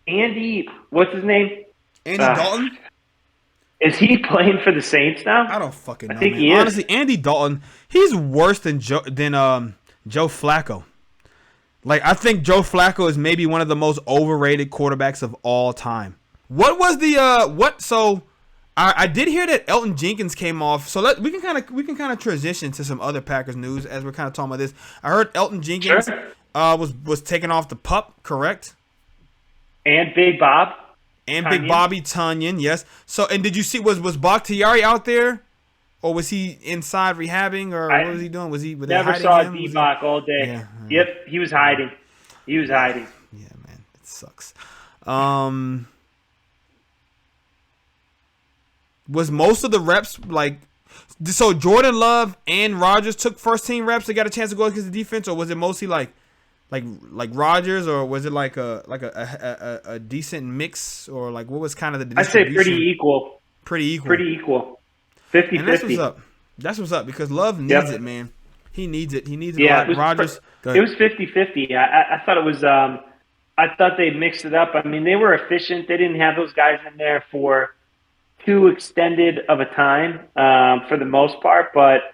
Andy? What's his name? Andy Dalton. Is he playing for the Saints now? I don't fucking know. I think man. he is. Honestly, Andy Dalton, he's worse than Joe Flacco. Like, I think Joe Flacco is maybe one of the most overrated quarterbacks of all time. What was the So I did hear that Elton Jenkins came off. So we can kind of transition to some other Packers news as we're kind of talking about this. I heard Elton Jenkins was taken off the PUP, correct? And Big Bob. And Big Bobby Tunyon, yes. So, and did you see was Bakhtiari out there, or was he inside rehabbing, or what was he doing? Was he? Were they never hiding saw him? D-Bach all day. Yeah. Yep, he was hiding. Yeah, man, it sucks. Was most of the reps like? So Jordan Love and Rodgers took first team reps. They got a chance to go against the defense, or was it mostly like Rodgers, or was it like a decent mix, or like what was kind of the I'd say distribution? pretty equal. Pretty equal. 50-50. And that's what's up. That's what's up because Love needs it, man. He needs it. He needs it a lot. Rodgers. It was 50-50. I thought it was. I thought they mixed it up. I mean, they were efficient. They didn't have those guys in there for too extended of a time for the most part. But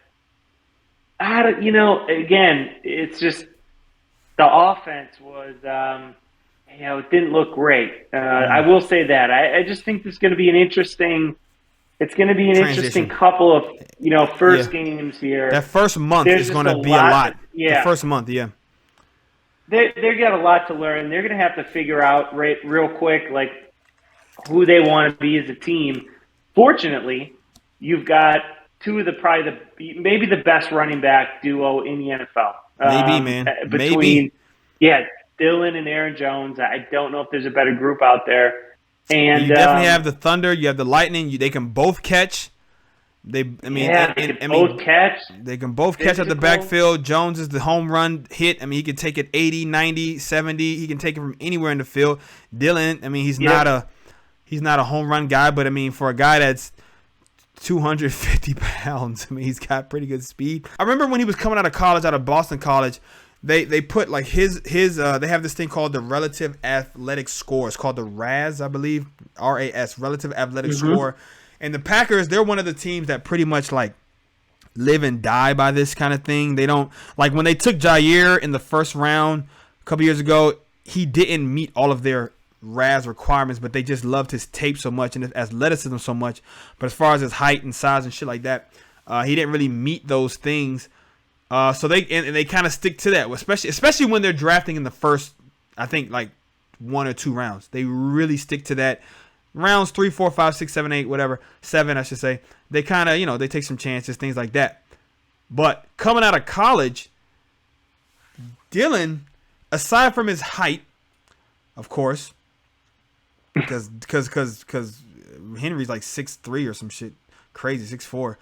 again, it's just the offense was. It didn't look great. I will say that. I just think this is going to be an interesting. It's going to be an interesting couple of first games here. That first month is going to be a lot. Yeah, the first month, yeah. They got a lot to learn. They're going to have to figure out real quick like who they want to be as a team. Fortunately, you've got two of maybe the best running back duo in the NFL. Maybe, man. Between Dylan and Aaron Jones. I don't know if there's a better group out there. And you definitely have the Thunder. You have the Lightning. They can both catch. They can both catch. They can both catch at the backfield. Jones is the home run hit. I mean, he can take it 80, 90, 70. He can take it from anywhere in the field. Dylan, I mean, he's not a home run guy, but I mean, for a guy that's 250 pounds, I mean, he's got pretty good speed. I remember when he was coming out of Boston College, they put like his they have this thing called the relative athletic score. It's called the RAS, I believe, RAS, relative athletic score. And the Packers, they're one of the teams that pretty much like live and die by this kind of thing. They don't like when they took Jair in the first round a couple years ago. He didn't meet all of their RAS requirements, but they just loved his tape so much and his athleticism so much. But as far as his height and size and shit like that, he didn't really meet those things. So they kind of stick to that, especially when they're drafting in the first, I think like 1 or 2 rounds. They really stick to that. Rounds 3, 4, 5, 6, 7, 8, whatever, 7, I should say. They kind of, they take some chances, things like that. But coming out of college, Dylan, aside from his height, of course, because Henry's like 6'3" or some shit, crazy 6'4".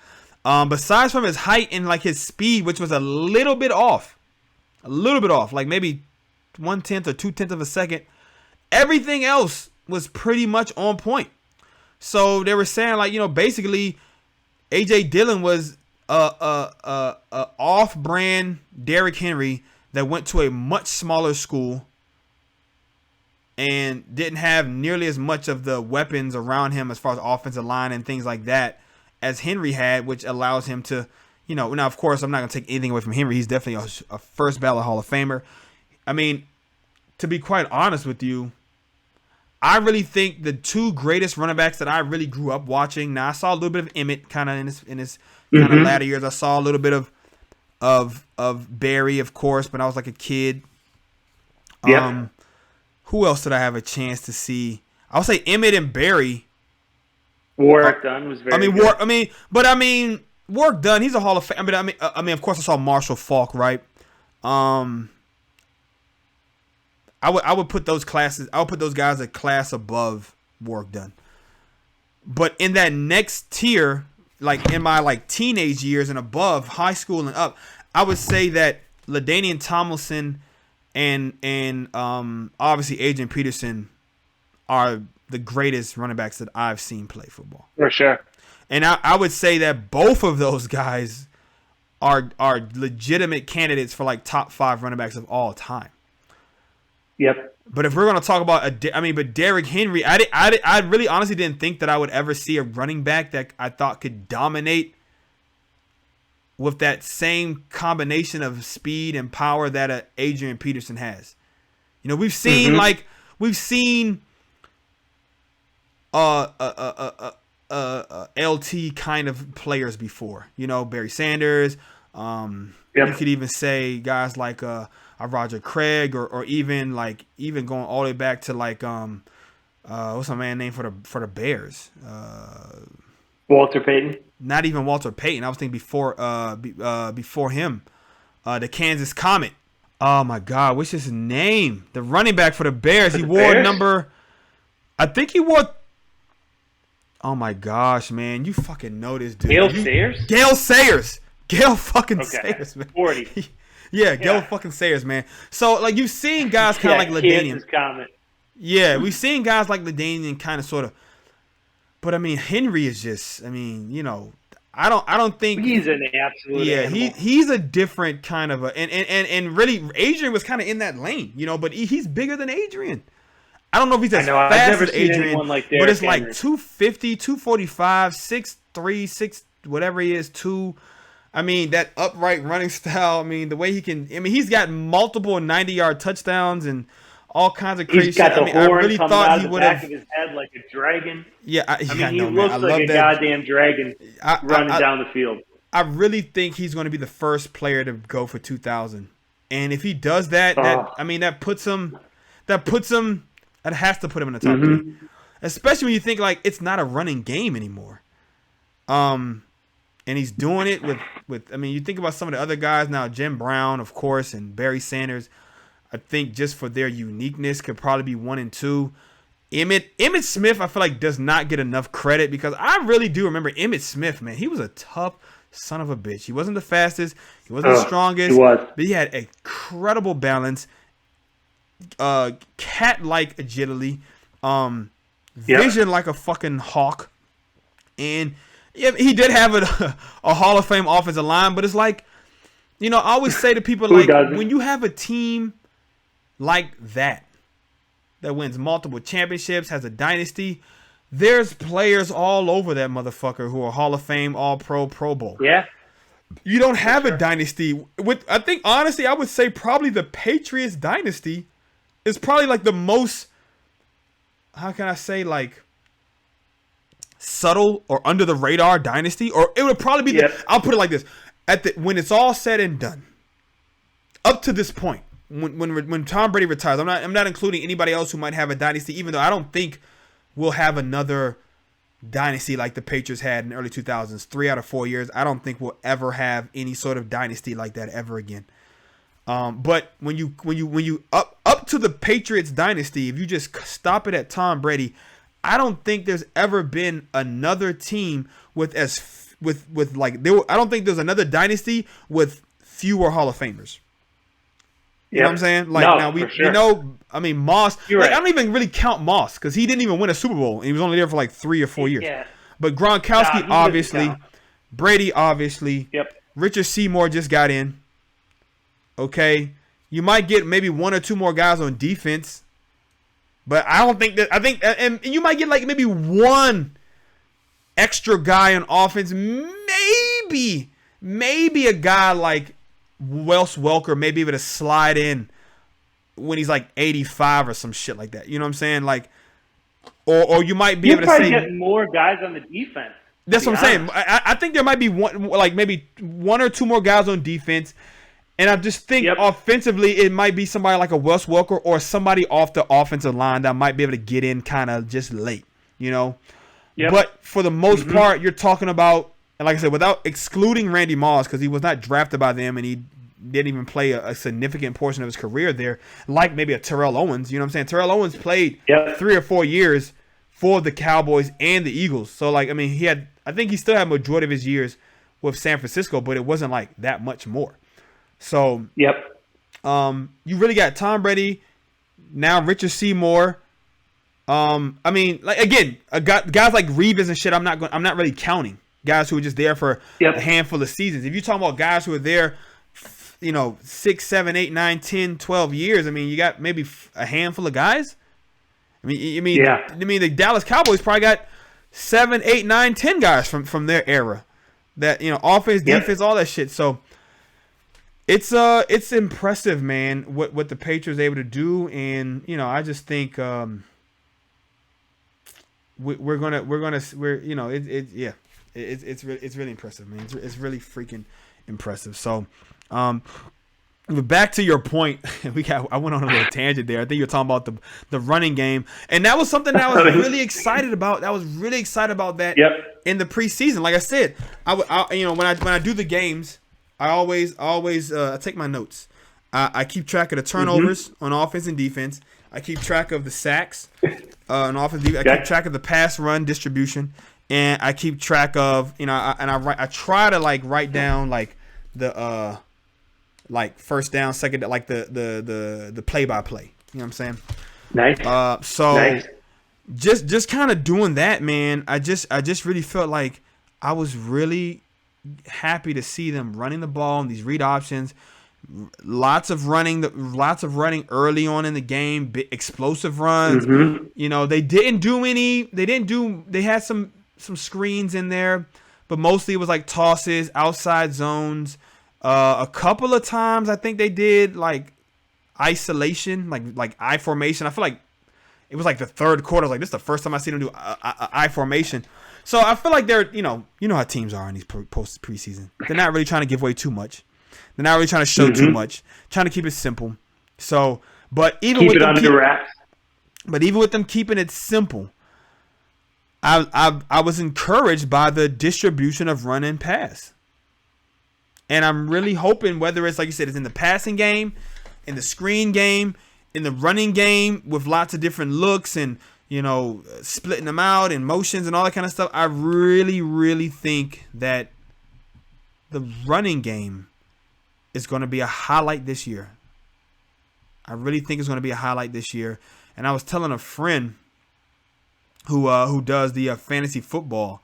Besides from his height and like his speed, which was a little bit off, like maybe 1/10 or 2/10 of a second, everything else was pretty much on point. So they were saying like, basically AJ Dillon was a off-brand Derrick Henry that went to a much smaller school and didn't have nearly as much of the weapons around him as far as offensive line and things like that as Henry had, which allows him to, now of course I'm not going to take anything away from Henry. He's definitely a first ballot Hall of Famer. I mean, to be quite honest with you, I really think the 2 greatest running backs that I really grew up watching. Now I saw a little bit of Emmett kind of in his kind of latter years. I saw a little bit of Barry, of course, but I was like a kid. Yep. Who else did I have a chance to see? I'll say Emmett and Barry. Warwick Dunn was very good. Warwick Dunn, he's a Hall of Fame. I mean, of course, I saw Marshall Faulk, right? I would put those classes. I would put those guys a class above Warwick Dunn. But in that next tier, like in my like teenage years and above, high school and up, I would say that LaDainian Tomlinson and obviously Adrian Peterson are the greatest running backs that I've seen play football. For sure. And I would say that both of those guys are legitimate candidates for like top 5 running backs of all time. Yep. But if we're going to talk about but Derrick Henry, I really honestly didn't think that I would ever see a running back that I thought could dominate with that same combination of speed and power that Adrian Peterson has. We've seen LT kind of players before. Barry Sanders. You could even say guys like a Roger Craig or even going all the way back to like what's my man name for the Bears? Walter Payton. Not even Walter Payton. I was thinking before him, the Kansas Comet. Oh my God, what's his name? The running back for the Bears. He wore number. I think he wore. Oh my gosh, man! You fucking know this dude. Gale Sayers. Gale fucking Sayers, man. 40. Gale fucking Sayers, man. So like you've seen guys kind of like LaDainian. Yeah, we've seen guys like LaDainian kind of sort of. But I mean, Henry is just. I mean, I don't think he's an absolute. Yeah, animal. he's a different kind of a and really Adrian was kind of in that lane, but he's bigger than Adrian. I don't know if he's as fast as Adrian, like but it's like 250, 245, 6'3", 6 whatever he is, 2. I mean, that upright running style. I mean, the way he can. I mean, he's got multiple 90-yard touchdowns and all kinds of crazy. He's got shit. I really thought he would have. Back of his head like a dragon. Yeah, he looks like a goddamn dragon running down the field. I really think he's going to be the first player to go for 2,000, and if he does that, that puts him. That has to put him in the top 3, especially when you think like it's not a running game anymore. And he's doing it with. I mean, you think about some of the other guys now, Jim Brown, of course, and Barry Sanders. I think just for their uniqueness could probably be 1 and 2. Emmitt Smith, I feel like does not get enough credit because I really do remember Emmitt Smith, man. He was a tough son of a bitch. He wasn't the fastest. He wasn't the strongest. He was. But he had incredible balance, cat-like agility, vision like a fucking hawk. And yeah, he did have a Hall of Fame offensive line, but it's like, I always say to people, like, when you have a team like that wins multiple championships, has a dynasty, there's players all over that motherfucker who are Hall of Fame, All-Pro, Pro Bowl. Yeah. You don't have a dynasty. I think honestly, I would say probably the Patriots dynasty is probably like the most. How can I say, like, subtle or under the radar dynasty? Or it would probably be. I'll put it like this: when it's all said and done, up to this point, when Tom Brady retires, I'm not including anybody else who might have a dynasty, even though I don't think we'll have another dynasty like the Patriots had in the early 2000s. 3 out of 4 years, I don't think we'll ever have any sort of dynasty like that ever again. But when you up to the Patriots dynasty, if you just stop it at Tom Brady, I don't think there's ever been another team with I don't think there's another dynasty with fewer Hall of Famers. You know what I'm saying? Like, no, now we sure. know. I mean, Moss. You're right. I don't even really count Moss because he didn't even win a Super Bowl and he was only there for like 3 or 4 years. Yeah. But Gronkowski, obviously, Brady, obviously. Yep. Richard Seymour just got in. Okay, you might get maybe 1 or 2 more guys on defense, but I don't think that. I think, and you might get like maybe 1 extra guy on offense. Maybe a guy like Wes Welker may be able to slide in when he's like 85 or some shit like that. You know what I'm saying? Like, or you might be able to say get more guys on the defense. That's what I'm saying. I think there might be maybe 1 or 2 more guys on defense, and I just think offensively it might be somebody like a Wes Welker or somebody off the offensive line that might be able to get in kind of just late. You know, but for the most part, you're talking about. And like I said, without excluding Randy Moss, because he was not drafted by them and he didn't even play a significant portion of his career there, like maybe a Terrell Owens. You know what I'm saying? Terrell Owens played 3 or 4 years for the Cowboys and the Eagles. So, like, I mean, I think he still had majority of his years with San Francisco, but it wasn't like that much more. So, you really got Tom Brady, now Richard Seymour. I mean, like, again, guys like Reeves and shit, I'm not really counting. Guys who were just there for a handful of seasons. If you're talking about guys who are there, 6, 7, 8, 9, 10, 12 years, I mean, you got maybe a handful of guys. I mean, the Dallas Cowboys probably got 7, 8, 9, 10 guys from their era. That, offense, defense, all that shit. So it's impressive, man, what the Patriots are able to do, and I just think It's really impressive, man. It's really freaking impressive. So, but back to your point, I went on a little tangent there. I think you're talking about the running game, and that was something that I was really excited about. That in the preseason. Like I said, when I do the games, I always take my notes. I keep track of the turnovers on offense and defense. I keep track of the sacks on offense. I keep track of the pass run distribution. And I keep track of, I try to write down the first down, second, like the play by play. You know what I'm saying? Nice. Just kind of doing that, man. I just really felt like I was really happy to see them running the ball and these read options. Lots of running early on in the game, explosive runs. They had some screens in there, but mostly it was like tosses, outside zones. A couple of times I think they did like isolation, like I formation. I feel like it was like the third quarter. I was like, this is the first time I seen them do I formation. So I feel like they're, how teams are in these preseason. They're not really trying to give away too much. They're not really trying to show too much. Trying to keep it simple. So, but even with them keeping it simple, I was encouraged by the distribution of run and pass. And I'm really hoping, whether it's like you said, it's in the passing game, in the screen game, in the running game with lots of different looks and, splitting them out and motions and all that kind of stuff. I really, really think that the running game is going to be a highlight this year. I really think it's going to be a highlight this year. And I was telling a friend who does the fantasy football,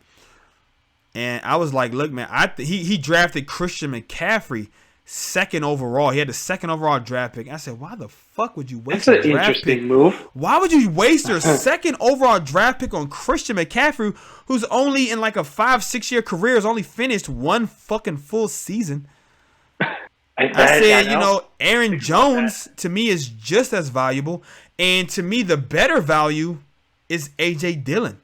and I was like, look, man, he drafted Christian McCaffrey second overall. He had the second overall draft pick. I said, why the fuck would you waste That's a an draft interesting pick? move. Why would you waste your second overall draft pick on Christian McCaffrey, who's only in like a 5-6 year career, has only finished one fucking full season? I said, Aaron Jones to me is just as valuable, and to me the better value is A.J. Dillon.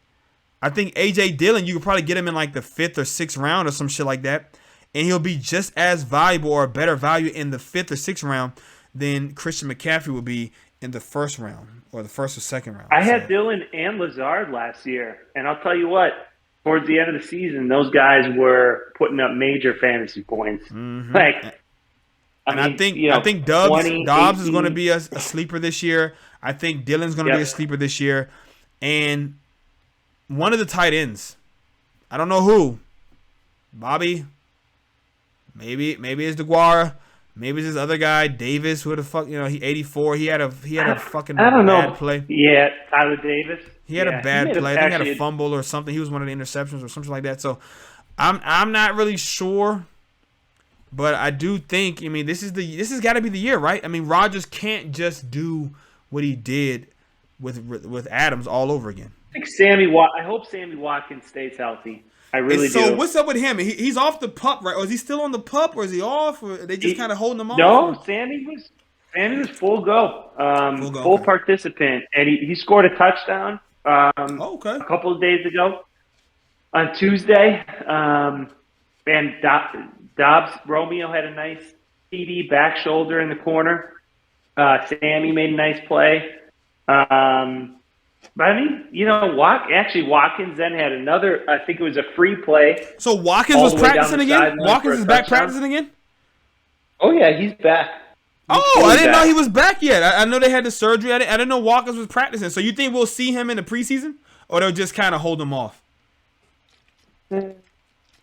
I think A.J. Dillon, you could probably get him in like the 5th or 6th round or some shit like that, and he'll be just as valuable or a better value in the 5th or 6th round than Christian McCaffrey would be in the 1st round or the 1st or 2nd round. I had Dillon and Lazard last year, and I'll tell you what, towards the end of the season, those guys were putting up major fantasy points. Mm-hmm. I think Dobbs is going to be a sleeper this year. I think Dillon's going to be a sleeper this year. And one of the tight ends, I don't know who, Bobby, maybe it's DeGuara, maybe it's this other guy, Davis, who the fuck, he 84. He had a fucking bad play. Yeah, Tyler Davis. He had a bad play. I think he had a fumble or something. He was one of the interceptions or something like that. So I'm not really sure. But I do think, this has got to be the year, right? Rodgers can't just do what he did with Adams all over again. I hope Sammy Watkins stays healthy. I really do. So what's up with him? He's off the PUP, right? Or is he still on the PUP, or is he off? Or are they just kind of holding him off? No, Sammy was full go, full participant, and he scored a touchdown. A couple of days ago on Tuesday, and Romeo had a nice TD back shoulder in the corner. Sammy made a nice play. But Watkins then had another, I think it was a free play. So Watkins was practicing again? Watkins is back practicing again? Oh, yeah, he's back. I didn't know he was back yet. I know they had the surgery. I didn't know Watkins was practicing. So you think we'll see him in the preseason? Or they'll just kind of hold him off?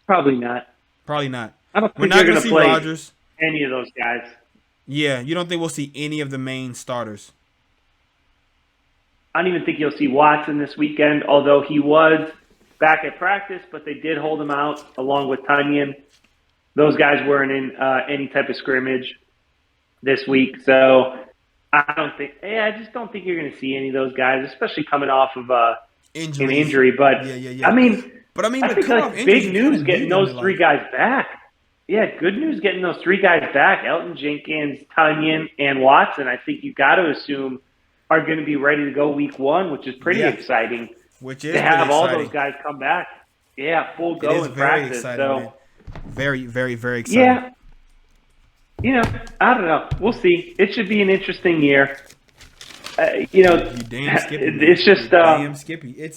Probably not. Probably not. I don't We're think not going to see play Rodgers. Any of those guys. Yeah, you don't think we'll see any of the main starters? I don't even think you'll see Watson this weekend, although he was back at practice, but they did hold him out along with Tunyon. Those guys weren't in any type of scrimmage this week, so I just don't think you're going to see any of those guys, especially coming off of an injury. But yeah. I think like big news getting those three guys back. Yeah, good news getting those three guys back: Elton Jenkins, Tunyon, and Watson. I think you got to assume are going to be ready to go week 1, which is pretty exciting. Which is to have all exciting. those guys come back. Yeah, full go in practice. Exciting, so man. Very, very, very exciting. Yeah, I don't know. We'll see. It should be an interesting year. You damn Skippy. It's just damn Skippy. I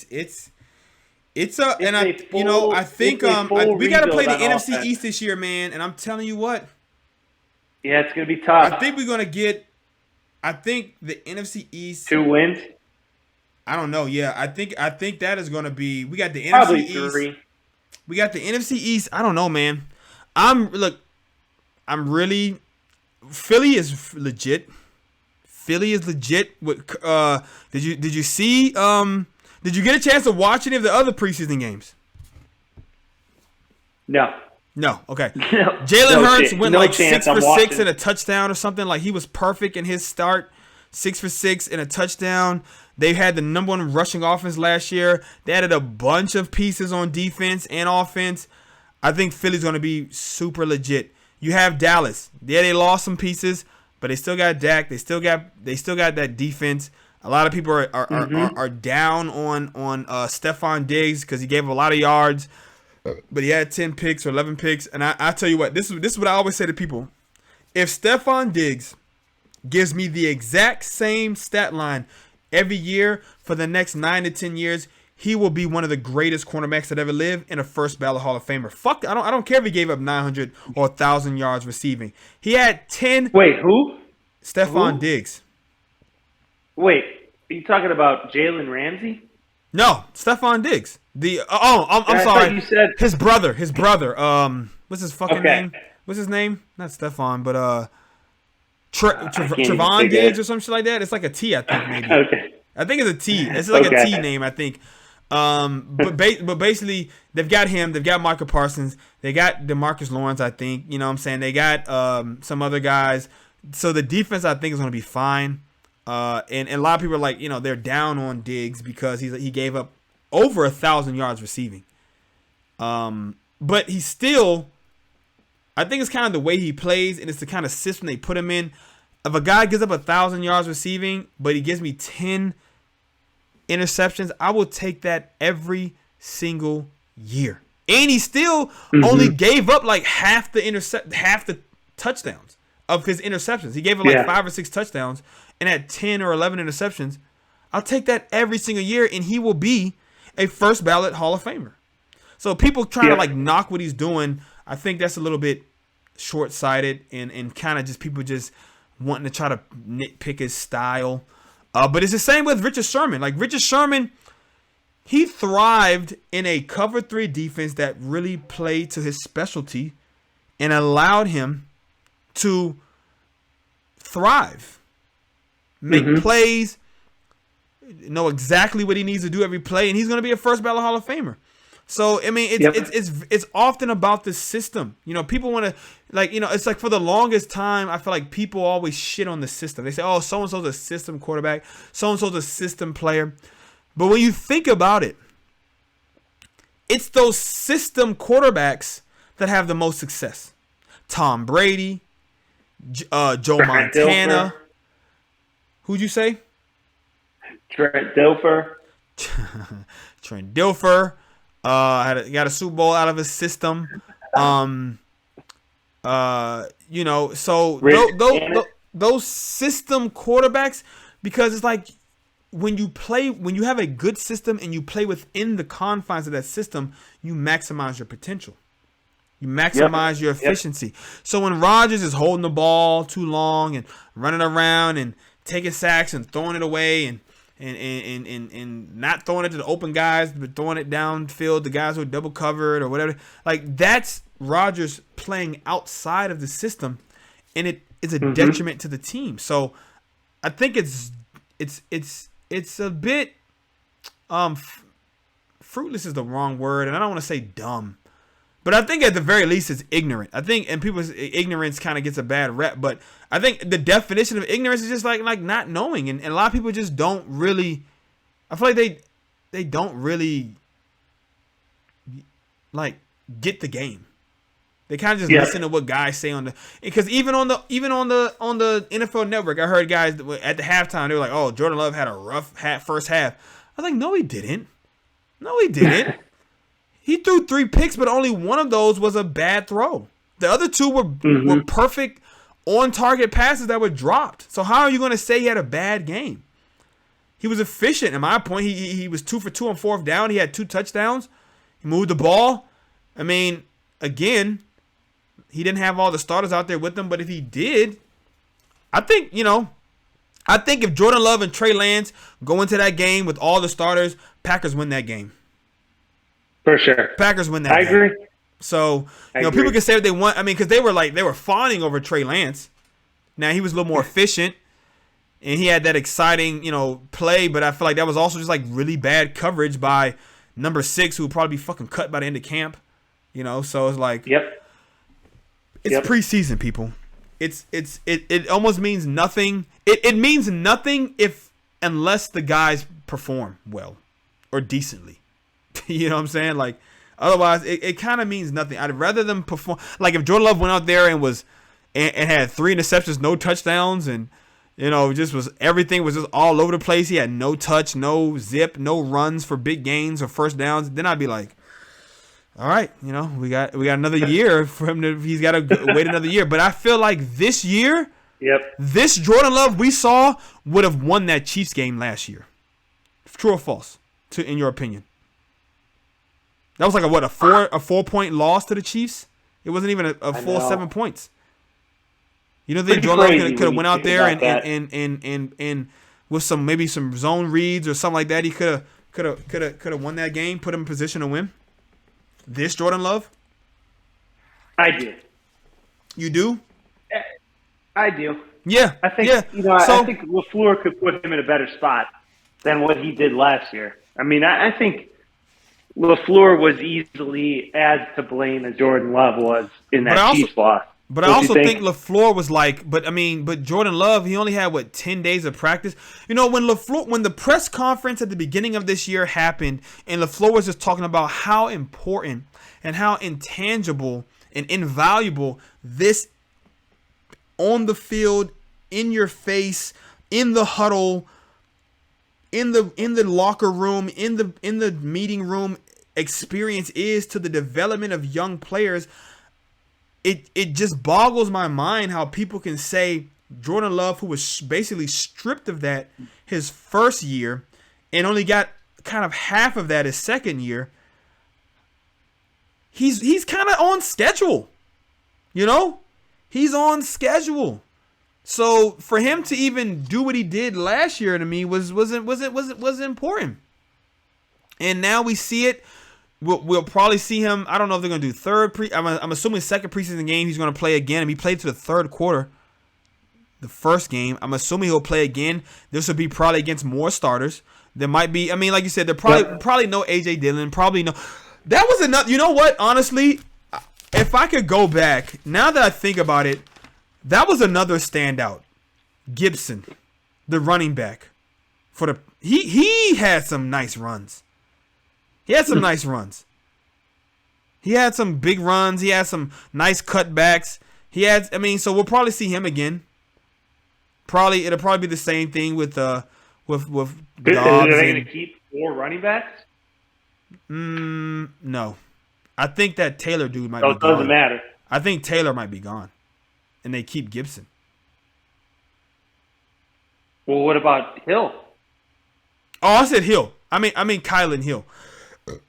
think we got to play the NFC offense. East this year, man. And I'm telling you what. Yeah, it's going to be tough. I think we're going to get. I think the NFC East 2 wins. I don't know. Yeah, I think that is going to be. We got the Probably NFC East. 3. We got the NFC East. I don't know, man. I'm really. Philly is legit. Philly is legit. Did you see? Did you get a chance to watch any of the other preseason games? No. Okay. Jalen Hurts went 6 for 6 and a touchdown or something. Like, he was perfect in his start. 6 for 6 and a touchdown. They had the number 1 rushing offense last year. They added a bunch of pieces on defense and offense. I think Philly's going to be super legit. You have Dallas. Yeah, they lost some pieces, but they still got Dak. They still got that defense. A lot of people are down on Stephon Diggs because he gave him a lot of yards, but he had 10 picks or 11 picks. And I tell you what, this is what I always say to people. If Stephon Diggs gives me the exact same stat line every year for the next 9 to 10 years, he will be one of the greatest cornerbacks that ever lived and a first ballot Hall of Famer. Fuck, I don't care if he gave up 900 or 1,000 yards receiving. He had 10. Wait, who? Stephon Diggs. Wait, are you talking about Jalen Ramsey? No, Stephon Diggs. I'm sorry. You said his brother. What's his fucking name? What's his name? Not Stephon, but Trevon Diggs or some shit like that. It's like a T, I think maybe. Okay. I think it's a T. It's like a T name, I think. But basically, they've got him. They've got Michael Parsons. They got DeMarcus Lawrence, I think. You know what I'm saying? They got some other guys. So the defense, I think, is going to be fine. And a lot of people are like, they're down on Diggs because he gave up over 1,000 yards receiving. But he's still, I think it's kind of the way he plays, and it's the kind of system they put him in. If a guy gives up 1,000 yards receiving, but he gives me 10 interceptions, I will take that every single year. And he still only gave up like half the touchdowns of his interceptions. He gave up like 5 or 6 touchdowns and had 10 or 11 interceptions. I'll take that every single year, and he will be a first ballot Hall of Famer. So people trying to like knock what he's doing, I think that's a little bit short-sighted and kind of just people just wanting to try to nitpick his style. But it's the same with Richard Sherman. Like Richard Sherman, he thrived in a cover 3 defense that really played to his specialty and allowed him to thrive, make plays, know exactly what he needs to do every play, and he's going to be a first ballot Hall of Famer. So I mean, it's often about the system. People want to it's like for the longest time, I feel like people always shit on the system. They say, "Oh, so and so's a system quarterback, so and so's a system player," but when you think about it, it's those system quarterbacks that have the most success. Tom Brady, Joe Montana. Who'd you say? Trent Dilfer. Trent Dilfer. Got a Super Bowl out of his system. So those system quarterbacks, because it's like when you have a good system and you play within the confines of that system, you maximize your potential. You maximize your efficiency. So when Rodgers is holding the ball too long and running around and taking sacks and throwing it away and not throwing it to the open guys, but throwing it downfield to guys who are double covered or whatever. Like that's Rodgers playing outside of the system, and it is a detriment to the team. So I think it's a bit fruitless is the wrong word, and I don't want to say dumb, but I think at the very least it's ignorant. I think, and people's ignorance kind of gets a bad rep, but I think the definition of ignorance is just like not knowing, and a lot of people just don't really. I feel like they don't really like get the game. They kind of just listen to what guys say on the, because even on the NFL Network, I heard guys at the halftime they were like, "Oh, Jordan Love had a rough first half." I was like, "No, he didn't. No, he didn't." He threw 3 picks, but only one of those was a bad throw. The other 2 were perfect on-target passes that were dropped. So how are you going to say he had a bad game? He was efficient. In my point, he was 2 for 2 on 4th down. He had 2 touchdowns. He moved the ball. I mean, again, he didn't have all the starters out there with him, but if he did, I think if Jordan Love and Trey Lance go into that game with all the starters, Packers win that game. For sure. Packers win that game. I agree. So, people can say what they want. I mean, because they were fawning over Trey Lance. Now, he was a little more efficient, and he had that exciting, play, but I feel like that was also just like really bad coverage by number 6, who would probably be fucking cut by the end of camp. So it's like, it's preseason, people. It almost means nothing. It means nothing unless the guys perform well or decently. You know what I'm saying? Like, otherwise, it kind of means nothing. I'd rather them perform. Like, if Jordan Love went out there and had 3 interceptions, no touchdowns, and everything was just all over the place. He had no touch, no zip, no runs for big gains or first downs. Then I'd be like, all right, we got another year for him to. He's got to wait another year. But I feel like this year, this Jordan Love we saw would have won that Chiefs game last year. True or false? In your opinion? That was like a 4-point loss to the Chiefs. It wasn't even a full 7 points. You think Jordan Love could have went out there and with some zone reads or something like that, he could have won that game, put him in position to win. This Jordan Love? I do. You do? I do. Yeah. I think I think LaFleur could put him in a better spot than what he did last year. I mean, I think LaFleur was easily as to blame as Jordan Love was in that Chiefs loss. But I also think LaFleur was like, but Jordan Love, he only had 10 days of practice. When the press conference at the beginning of this year happened, and LaFleur was just talking about how important and how intangible and invaluable this on the field, in your face, in the huddle, in the locker room, in the meeting room experience is to the development of young players. It just boggles my mind how people can say Jordan Love, who was basically stripped of that his first year and only got kind of half of that his second year, he's kind of on schedule. He's on schedule. So for him to even do what he did last year to me was important. And now we see it. We'll probably see him. I don't know if they're going to do third. I'm assuming second preseason game he's going to play again. And he played to the third quarter. The first game, I'm assuming he'll play again. This will be probably against more starters. There might be. I mean, like you said, there probably no AJ Dillon. Probably no. That was enough. You know what? Honestly, if I could go back now that I think about it, that was another standout. Gibson, the running back, he had some nice runs. He had some nice runs. He had some big runs. He had some nice cutbacks. So we'll probably see him again. It'll probably be the same thing with Dobbs. Are they going to keep 4 running backs? No. I think that Taylor dude might be gone. So it doesn't matter. I think Taylor might be gone. And they keep Gibson. Well, what about Hill? Oh, I said Hill. I mean Kylan Hill.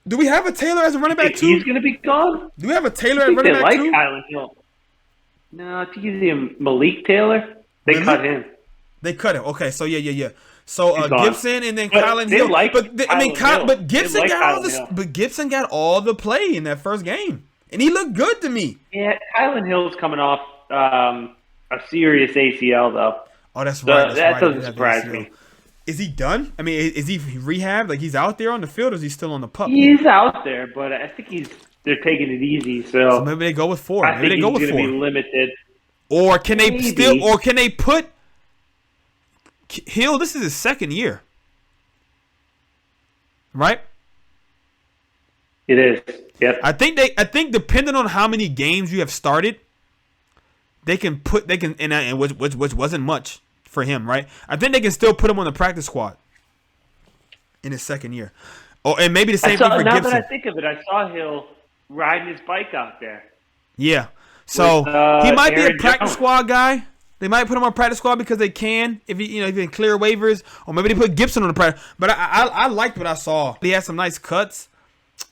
Do we have a Taylor as a running back too? He's going to be gone? Do we have a Taylor as a running back too? They like Kylan Hill. No, I think he's Malik Taylor. They cut him. They cut him. Okay, so yeah. So Gibson and then Kylan Hill. But Gibson got all the play in that first game, and he looked good to me. Yeah, Kylan Hill's coming off a serious ACL though. Oh, that's right. That doesn't surprise me. Is he done? I mean, is he rehabbed? Like he's out there on the field, or is he still on the pup? He's out there, but I think they're taking it easy. So maybe they go with 4. I think he's going to be limited. Or can they put Hill? This is his second year, right? It is. Yep. I think depending on how many games you have started, which wasn't much for him, right? I think they can still put him on the practice squad in his second year. Oh, and maybe the same thing for Gibson. Now that I think of it, I saw Hill riding his bike out there. Yeah. So he might be a practice squad guy. They might put him on practice squad because they can, if he can clear waivers, or maybe they put Gibson on the practice. But I liked what I saw. He had some nice cuts.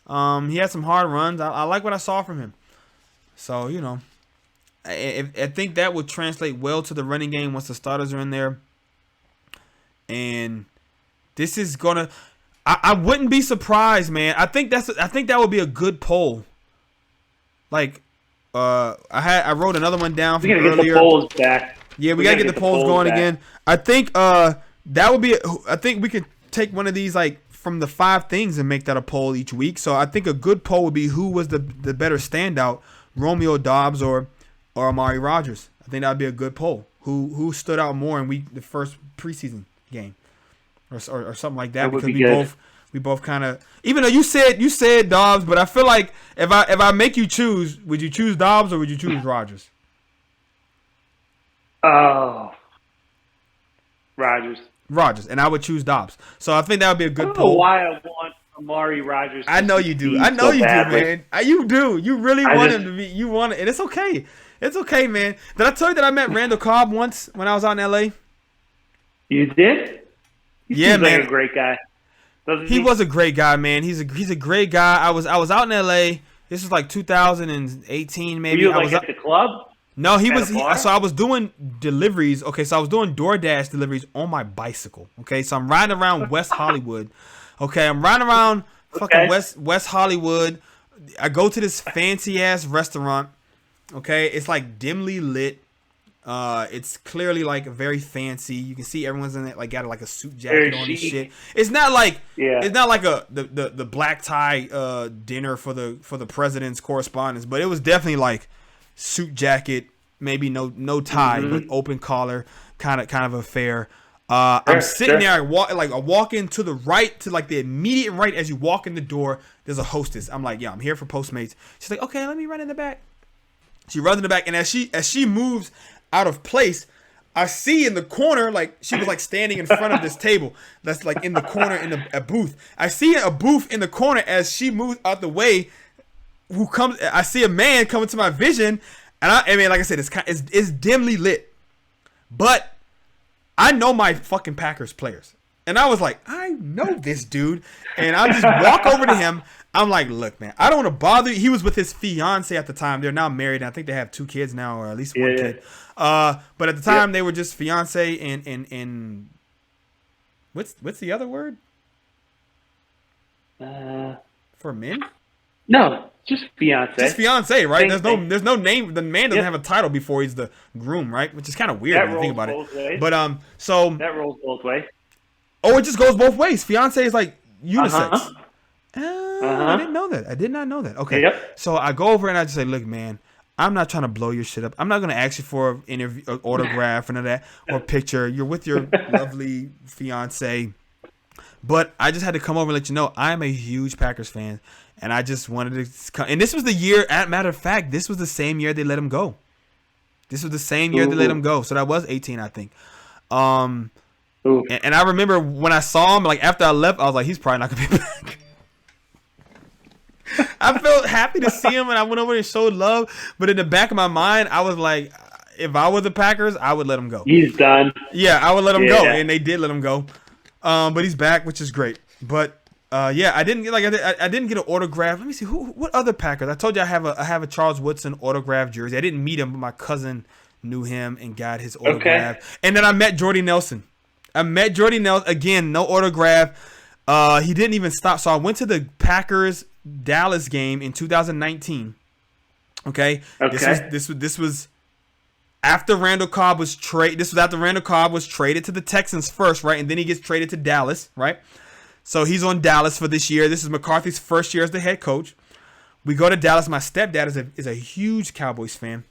He had some hard runs. I like what I saw from him. So I think that would translate well to the running game once the starters are in there. And this is gonna. I wouldn't be surprised, man. I think that would be a good poll. Like, I wrote another one down from earlier. Get the polls back. Yeah, we gotta get the polls going again. I think that would be. I think we could take one of these like from the 5 things and make that a poll each week. So I think a good poll would be who was the better standout, Romeo Doubs or Amari Rodgers. I think that would be a good poll. Who stood out more in the first preseason game, or something like that. Because we both kind of, even though you said Dobbs, but I feel like if I make you choose, would you choose Dobbs or would you choose Rodgers? Oh, Rodgers, and I would choose Dobbs. So I think that would be a good poll. I don't know why I want Amari Rodgers. I know you do. I know you do, man. You do. You really want him to be. You want it, and it's okay. It's okay, man. Did I tell you that I met Randall Cobb once when I was out in L.A.? You did? He seems man. Like a great guy. He was a great guy, man. He's a great guy. I was out in L.A. This was like 2018, maybe. Were you at the club? No, so I was doing deliveries. Okay, so I was doing DoorDash deliveries on my bicycle. Okay, so I'm riding around West Hollywood. Okay, I'm riding around fucking West Hollywood. I go to this fancy ass restaurant. Okay, it's like dimly lit. It's clearly like very fancy. You can see everyone's in it, like got like a suit jacket on and shit. It's not like the black tie dinner for the president's correspondence, but it was definitely like suit jacket, maybe no tie, but open collar kind of affair. I'm sitting there, I walk in to the right, to like the immediate right as you walk in the door. There's a hostess. I'm like, yeah, I'm here for Postmates. She's like, okay, let me run in the back. She runs in the back, and as she moves out of place, I see in the corner, like she was like standing in front of this table that's like in the corner in a booth. I see a booth in the corner as she moves out the way. I see a man coming to my vision, and I mean, like I said, it's dimly lit, but I know my fucking Packers players. And I was like, I know this dude. And I just walk over to him. I'm like, look, man, I don't want to bother you. He was with his fiance at the time. They're now married. And I think they have 2 kids now, or at least one kid. But at the time, they were just fiance and what's the other word? For men? No, just fiance. Just fiance, right? Same There's no name. The man doesn't have a title before he's the groom, right? Which is kind of weird when you think about it. Ways. But so that rolls both ways. Oh, it just goes both ways. Fiance is like unisex. I didn't know that. I did not know that. Okay. Yep. So I go over and I just say, look, man, I'm not trying to blow your shit up. I'm not going to ask you for an interview, autograph, or none of that, or picture. You're with your lovely fiance. But I just had to come over and let you know I'm a huge Packers fan. And I just wanted to come. And this was the year, matter of fact, this was the same year they let him go. They let him go. So that was 18, I think. And I remember when I saw him, like after I left, I was like, he's probably not going to be back. I felt happy to see him, and I went over and showed love. But in the back of my mind, I was like, if I were the Packers, I would let him go. He's done. Yeah, I would let him go, and they did let him go. But he's back, which is great. But I didn't get an autograph. Let me see what other Packers. I told you I have a Charles Woodson autograph jersey. I didn't meet him, but my cousin knew him and got his autograph. Okay. And then I met Jordy Nelson. Again, no autograph. He didn't even stop. So I went to the Packers Dallas game in 2019. Okay. This was after Randall Cobb was traded. This was after Randall Cobb was traded to the Texans first, right? And then he gets traded to Dallas, right? So he's on Dallas for this year. This is McCarthy's first year as the head coach. We go to Dallas. My stepdad is a huge Cowboys fan.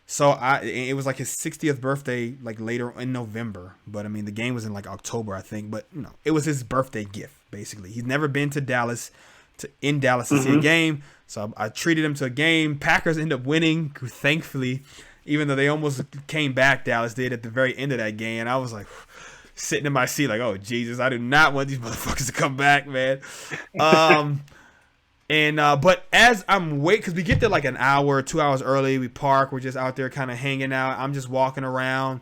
So it was like his 60th birthday, like later in November. But I mean, the game was in like October, I think. But it was his birthday gift, basically. He's never been to Dallas, to see a game. So I treated him to a game. Packers end up winning, thankfully, even though they almost came back. Dallas did at the very end of that game, and I was like sitting in my seat, like, oh Jesus, I do not want these motherfuckers to come back, man. But as I'm waiting, because we get there like an hour, 2 hours early, we park, we're just out there kind of hanging out. I'm just walking around,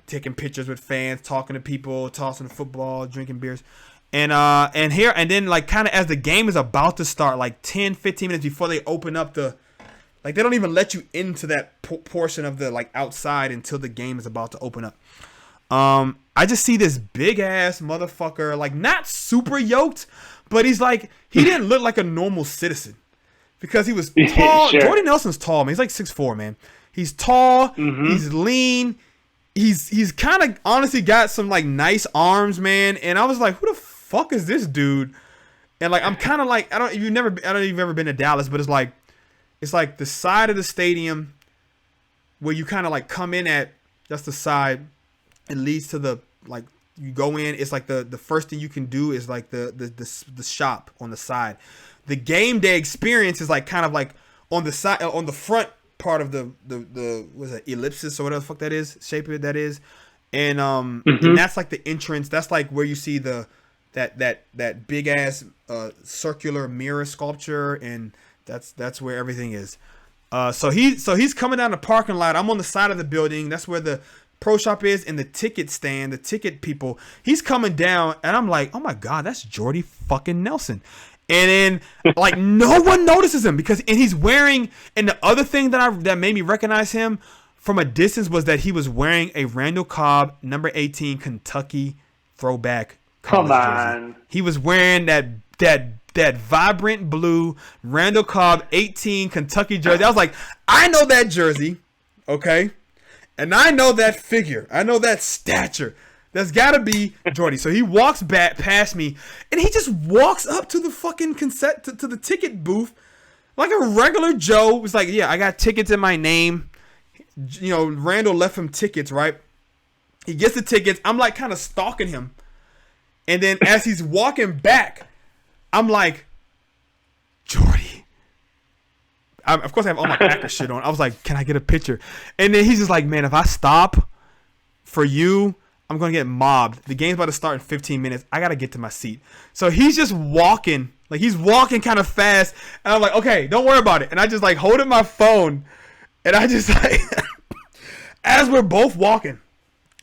taking pictures with fans, talking to people, tossing the football, drinking beers. And then like kind of as the game is about to start, like 10, 15 minutes before they open up they don't even let you into that portion of the like outside until the game is about to open up. I just see this big ass motherfucker, like not super yoked, but he didn't look like a normal citizen because he was tall. Sure. Jordy Nelson's tall, man. He's like 6'4", man. He's tall. Mm-hmm. He's lean. He's kind of honestly got some like nice arms, man. And I was like, who the fuck is this dude? And like, I'm kind of like, I don't know if you've ever been to Dallas, but it's like the side of the stadium where you kind of like come in at, that's the side. It leads to the, like, you go in, it's like the first thing you can do is like the shop on the side. The game day experience is like kind of like on the side, on the front part of the what's that, ellipsis or whatever the fuck that is, shape that is. And and that's like the entrance. That's like where you see that big ass circular mirror sculpture, and that's where everything is. So he's coming down the parking lot. I'm on the side of the building. That's where the pro shop is, and the ticket stand, the ticket people. He's coming down, and I'm like, oh my god, that's Jordy fucking Nelson. And then like no one notices him and he's wearing. And the other thing that made me recognize him from a distance was that he was wearing a Randall Cobb number 18 Kentucky throwback college jersey. He was wearing that vibrant blue Randall Cobb 18 Kentucky jersey. I was like, I know that jersey. okay? And I know that figure. I know that stature. That's got to be Jordy. So he walks back past me, and he just walks up to the fucking to the ticket booth like a regular Joe. It's like, yeah, I got tickets in my name. You know, Randall left him tickets, right? He gets the tickets. I'm like kind of stalking him. And then as he's walking back, I'm like, Jordy. Of course, I have all my Packer shit on. I was like, can I get a picture? And then he's just like, man, if I stop for you, I'm going to get mobbed. The game's about to start in 15 minutes. I got to get to my seat. So he's just walking. Like, he's walking kind of fast. And I'm like, okay, don't worry about it. And I just, like, holding my phone. And I just, like, as we're both walking,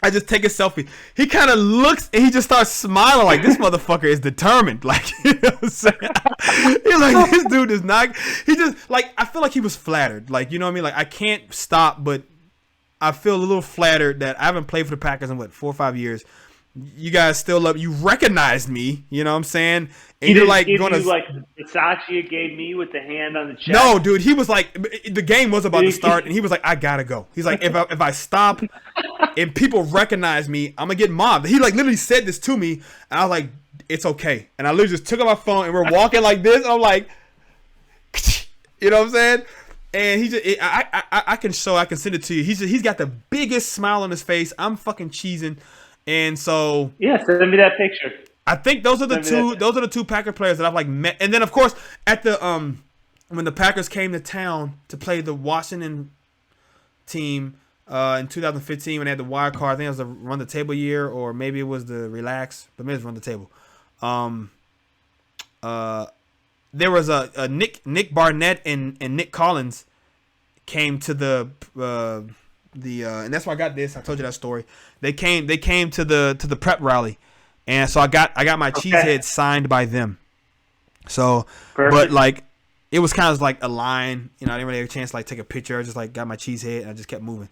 I just take a selfie. He kind of looks and he just starts smiling like, this motherfucker is determined. Like, you know what I'm saying? He's like, this dude is not. He just, like, I feel like he was flattered. Like, you know what I mean? Like, I can't stop, but I feel a little flattered that I haven't played for the Packers in, 4 or 5 years. You guys still love. You recognized me. You know what I'm saying? And you're like going to like Versace gave me with the hand on the chest. No, dude. He was like, the game was about to start, and he was like, I gotta go. He's like, if I stop, and people recognize me, I'm gonna get mobbed. He like literally said this to me, and I was like, it's okay. And I literally just took out my phone, and we're walking like this. And I'm like, you know what I'm saying? And he just, I can send it to you. He's got the biggest smile on his face. I'm fucking cheesing. And so yeah, send me that picture. I think those are the two Packer players that I've like met. And then of course at the when the Packers came to town to play the Washington team in 2015 when they had the wild card, I think it was the run the table year, or maybe it was the relax, but maybe it was run the table. There was a Nick Barnett and Nick Collins came to the and that's why I got this. I told you that story. They came to the prep rally, and so I got my cheese heads signed by them. So, perfect. But like it was kind of like a line, you know. I didn't really have a chance to like take a picture. I just like got my cheese head and I just kept moving.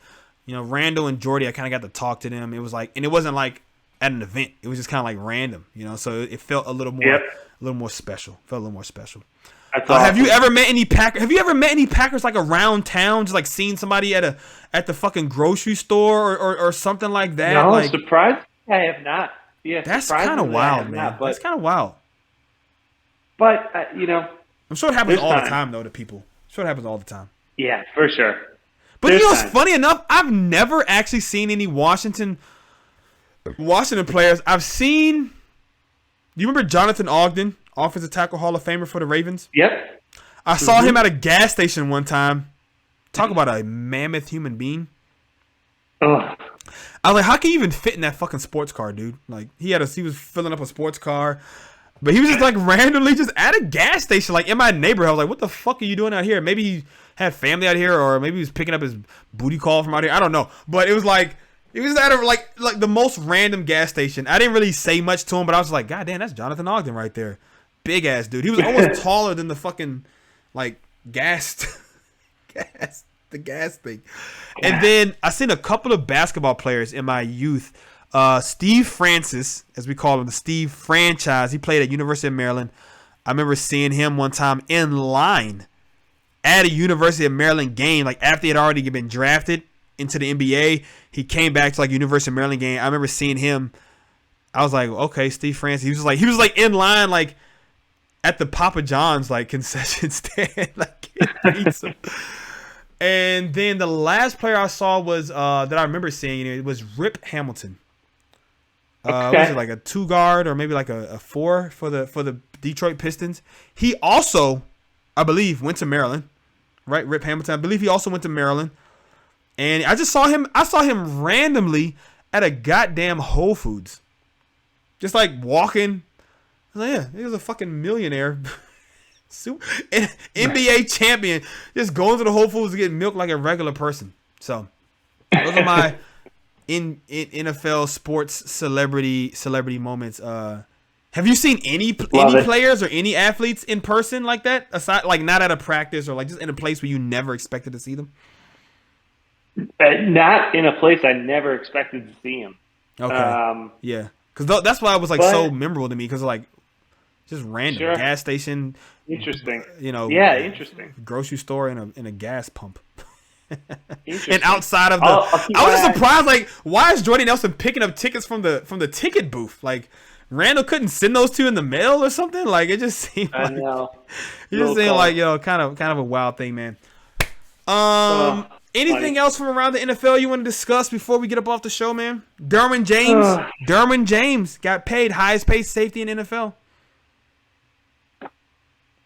You know, Randall and Jordy, I kind of got to talk to them. It was like, and it wasn't like at an event. It was just kind of like random, you know. So it felt a little more special. Felt a little more special. Awesome. Have you ever met any Packers? Have you ever met any Packers like around town? Just like seen somebody at the fucking grocery store or something like that? No, like, surprised I have not. Yeah, that's kind of wild, man. That's kind of wild. But you know, I'm sure it happens all the time though to people. I'm sure it happens all the time. Yeah, for sure. But you know what's funny enough? I've never actually seen any Washington players. I've seen. Do you remember Jonathan Ogden? Offensive tackle Hall of Famer for the Ravens. Yep. I saw him at a gas station one time. Talk about a mammoth human being. Ugh. I was like, how can you even fit in that fucking sports car, dude? Like he was filling up a sports car, but he was just like randomly just at a gas station, like in my neighborhood. I was like, what the fuck are you doing out here? Maybe he had family out here, or maybe he was picking up his booty call from out here. I don't know, but it was like. He was at like the most random gas station. I didn't really say much to him, but I was like, God damn, that's Jonathan Ogden right there. Big ass dude. He was almost taller than the fucking like the gas thing. And then I seen a couple of basketball players in my youth. Steve Francis, as we call him, the Steve Franchise. He played at University of Maryland. I remember seeing him one time in line at a University of Maryland game, like after he had already been drafted into the NBA. He came back to like University of Maryland game. I remember seeing him. I was like, okay, Steve Francis. He was like in line, like at the Papa John's like concession stand, like getting pizza. And then the last player I saw was that I remember seeing, it was Rip Hamilton. Was it like a 2 guard or maybe like a 4 for the Detroit Pistons? He also, I believe, went to Maryland, right? Rip Hamilton. I believe he also went to Maryland. And I just saw him. I saw him randomly at a goddamn Whole Foods, just like walking. I was like, yeah, he was a fucking millionaire, NBA champion, just going to the Whole Foods to get milk like a regular person. So those are my in NFL sports celebrity moments. Have you seen any players or any athletes in person like that? Aside, like not at a practice or like just in a place where you never expected to see them. Not in a place I never expected to see him. Okay. Yeah, because that's why it was like so memorable to me, because like just random gas station. Interesting. You know. Yeah, interesting. Grocery store and a gas pump. And outside of the, I was just surprised. Like, why is Jordy Nelson picking up tickets from the ticket booth? Like, Randall couldn't send those two in the mail or something. Like, it just seemed like, it just seemed like, kind of a wild thing, man. Anything else from around the NFL you want to discuss before we get up off the show, man? Derwin James got paid highest paid safety in NFL.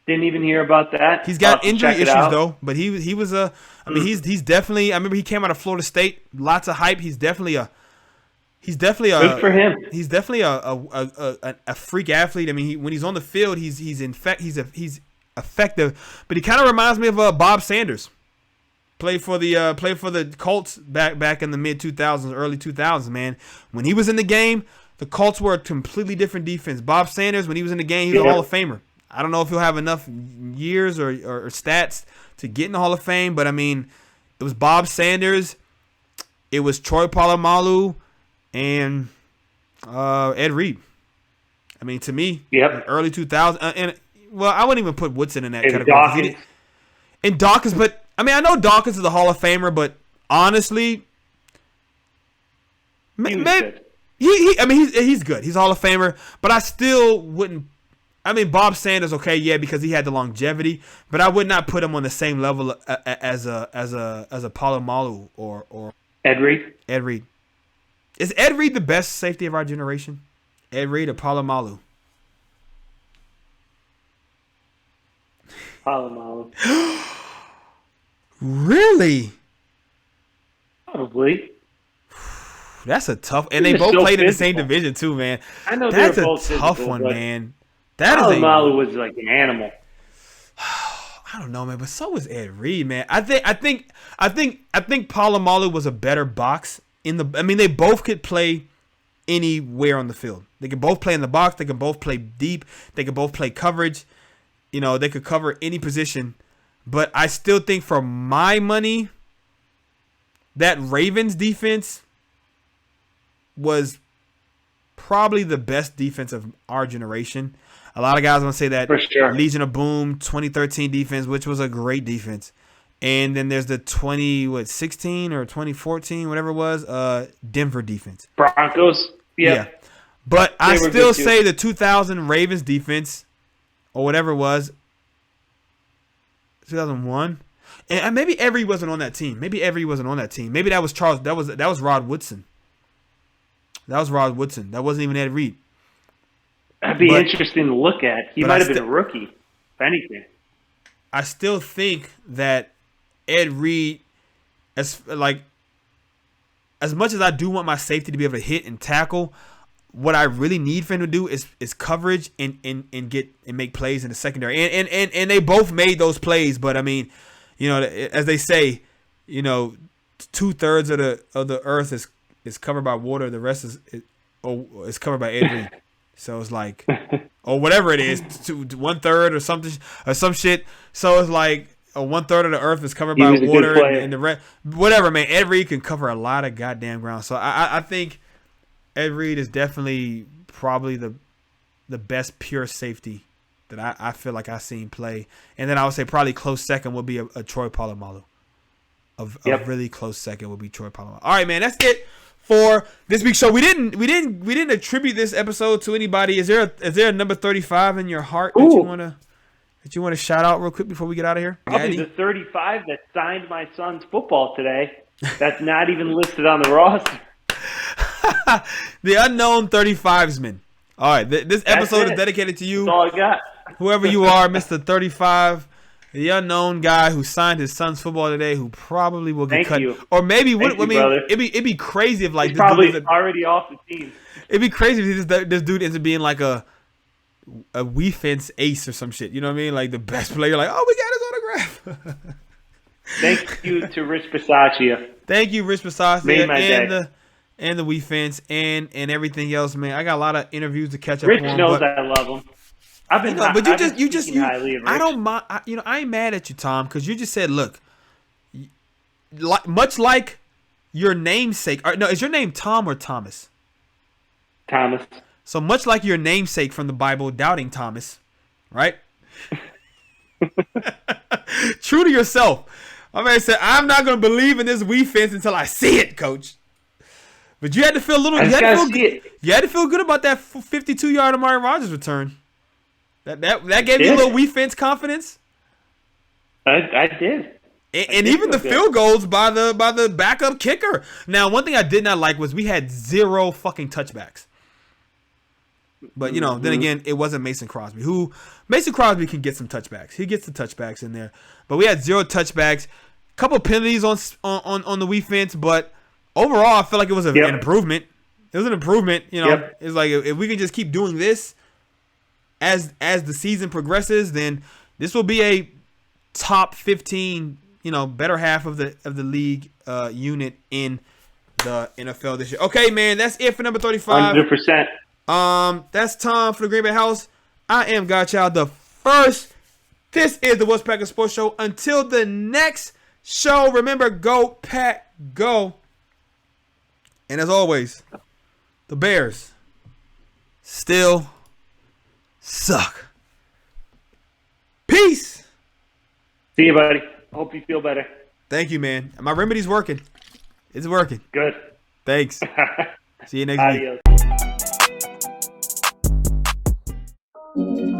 Didn't even hear about that. He's got injury issues though, but he was a. I mean, he's definitely. I remember he came out of Florida State. Lots of hype. He's definitely a. Good for him. He's definitely a freak athlete. I mean, when he's on the field, he's effective. But he kind of reminds me of Bob Sanders. Played for the Colts back in the mid 2000s, early 2000s. Man, when he was in the game, the Colts were a completely different defense. Bob Sanders, when he was in the game, he was a Hall of Famer. I don't know if he'll have enough years or stats to get in the Hall of Fame, but I mean, it was Bob Sanders, it was Troy Polamalu, and Ed Reed. I mean, to me, early 2000s, and I wouldn't even put Woodson in that category. And Dawkins, but I mean, I know Dawkins is a Hall of Famer, but honestly, maybe he's good. He's a Hall of Famer, but I still wouldn't. I mean, Bob Sanders, okay, yeah, because he had the longevity, but I would not put him on the same level as a Polamalu or Ed Reed. Ed Reed. Is Ed Reed the best safety of our generation? Ed Reed or Polamalu? Polamalu. Really? Probably. That's a tough, and they both played in the same division too, man. I know that's they're both a tough physical, one, man. Polamalu was like an animal. I don't know, man, but so was Ed Reed, man. I think Polamalu was a better box in the. I mean, they both could play anywhere on the field. They could both play in the box. They could both play deep. They could both play coverage. You know, they could cover any position. But I still think, for my money, that Ravens defense was probably the best defense of our generation. A lot of guys want to say that Legion of Boom 2013 defense, which was a great defense. And then there's the 2016 or 2014, whatever it was, Denver defense. Broncos. Yeah. But I still say the 2000 Ravens defense, or whatever it was, 2001. And maybe Ed Reed wasn't on that team. Maybe that was Charles. That was Rod Woodson. That wasn't even Ed Reed. That'd be interesting to look at. He might have been a rookie, if anything. I still think that Ed Reed, as much as I do want my safety to be able to hit and tackle, what I really need for him to do is coverage and make plays in the secondary. And they both made those plays, but I mean, you know, as they say, you know, 2/3 of the earth is covered by water. The rest is covered by Ed Reed. So it's like, or whatever it is, 1/3 or something or some shit. So it's like 1/3 of the earth is covered by water, and the rest, whatever, man. Ed Reed can cover a lot of goddamn ground. So I think Ed Reed is definitely probably the best pure safety that I feel like I've seen play. And then I would say probably close second would be a Troy Polamalu. A really close second would be Troy Polamalu. All right, man, that's it for this week's show. We didn't attribute this episode to anybody. Is there a number 35 in your heart that you want to shout out real quick before we get out of here? Probably the 35 that signed my son's football today. That's not even listed on the roster. The unknown 35sman. All right, this episode is dedicated to you. That's all I got. Whoever you are, Mr. 35, the unknown guy who signed his son's football today, who probably will get cut. You. Or maybe, brother. it'd be crazy if like he's this probably dude already off the team. It'd be crazy if this dude ends up being like a Wii Fence ace or some shit. You know what I mean? Like the best player. Like, oh, we got his autograph. Thank you to Rich Bisaccia. Thank you, Rich Bisaccia, Made my day. and the Wii Fence and everything else, man. I got a lot of interviews to catch up Rich on. knows I love him. I've been, but you just highly of Rich. I don't mind. I ain't mad at you, Tom, because you just said, look, much like your namesake. No, is your name Tom or Thomas? Thomas. So much like your namesake from the Bible, Doubting Thomas, right? True to yourself. My man said, I'm not going to believe in this defense until I see it, coach. But you had to feel a little. You had to feel good about that 52-yard Amari Rodgers return. That gave you a little defense confidence. I did. And even the field goals by the backup kicker. Now, one thing I did not like was we had 0 fucking touchbacks. But, then again, it wasn't Mason Crosby. Mason Crosby can get some touchbacks. He gets the touchbacks in there. But we had 0 touchbacks. Couple penalties on the defense, but overall, I feel like it was an improvement. It was an improvement. It's like if we can just keep doing this as the season progresses, then this will be a top 15, better half of the league unit in the NFL this year. Okay, man, that's it for number 35. 100%. That's Tom for the Green Bay House. I am Godchild the first. This is the What's Packin' Sports Show. Until the next show, remember, go Pack, go. And as always, the Bears still suck. Peace. See you, buddy. Hope you feel better. Thank you, man. My remedy's working. It's working. Good. Thanks. See you next Adios. week.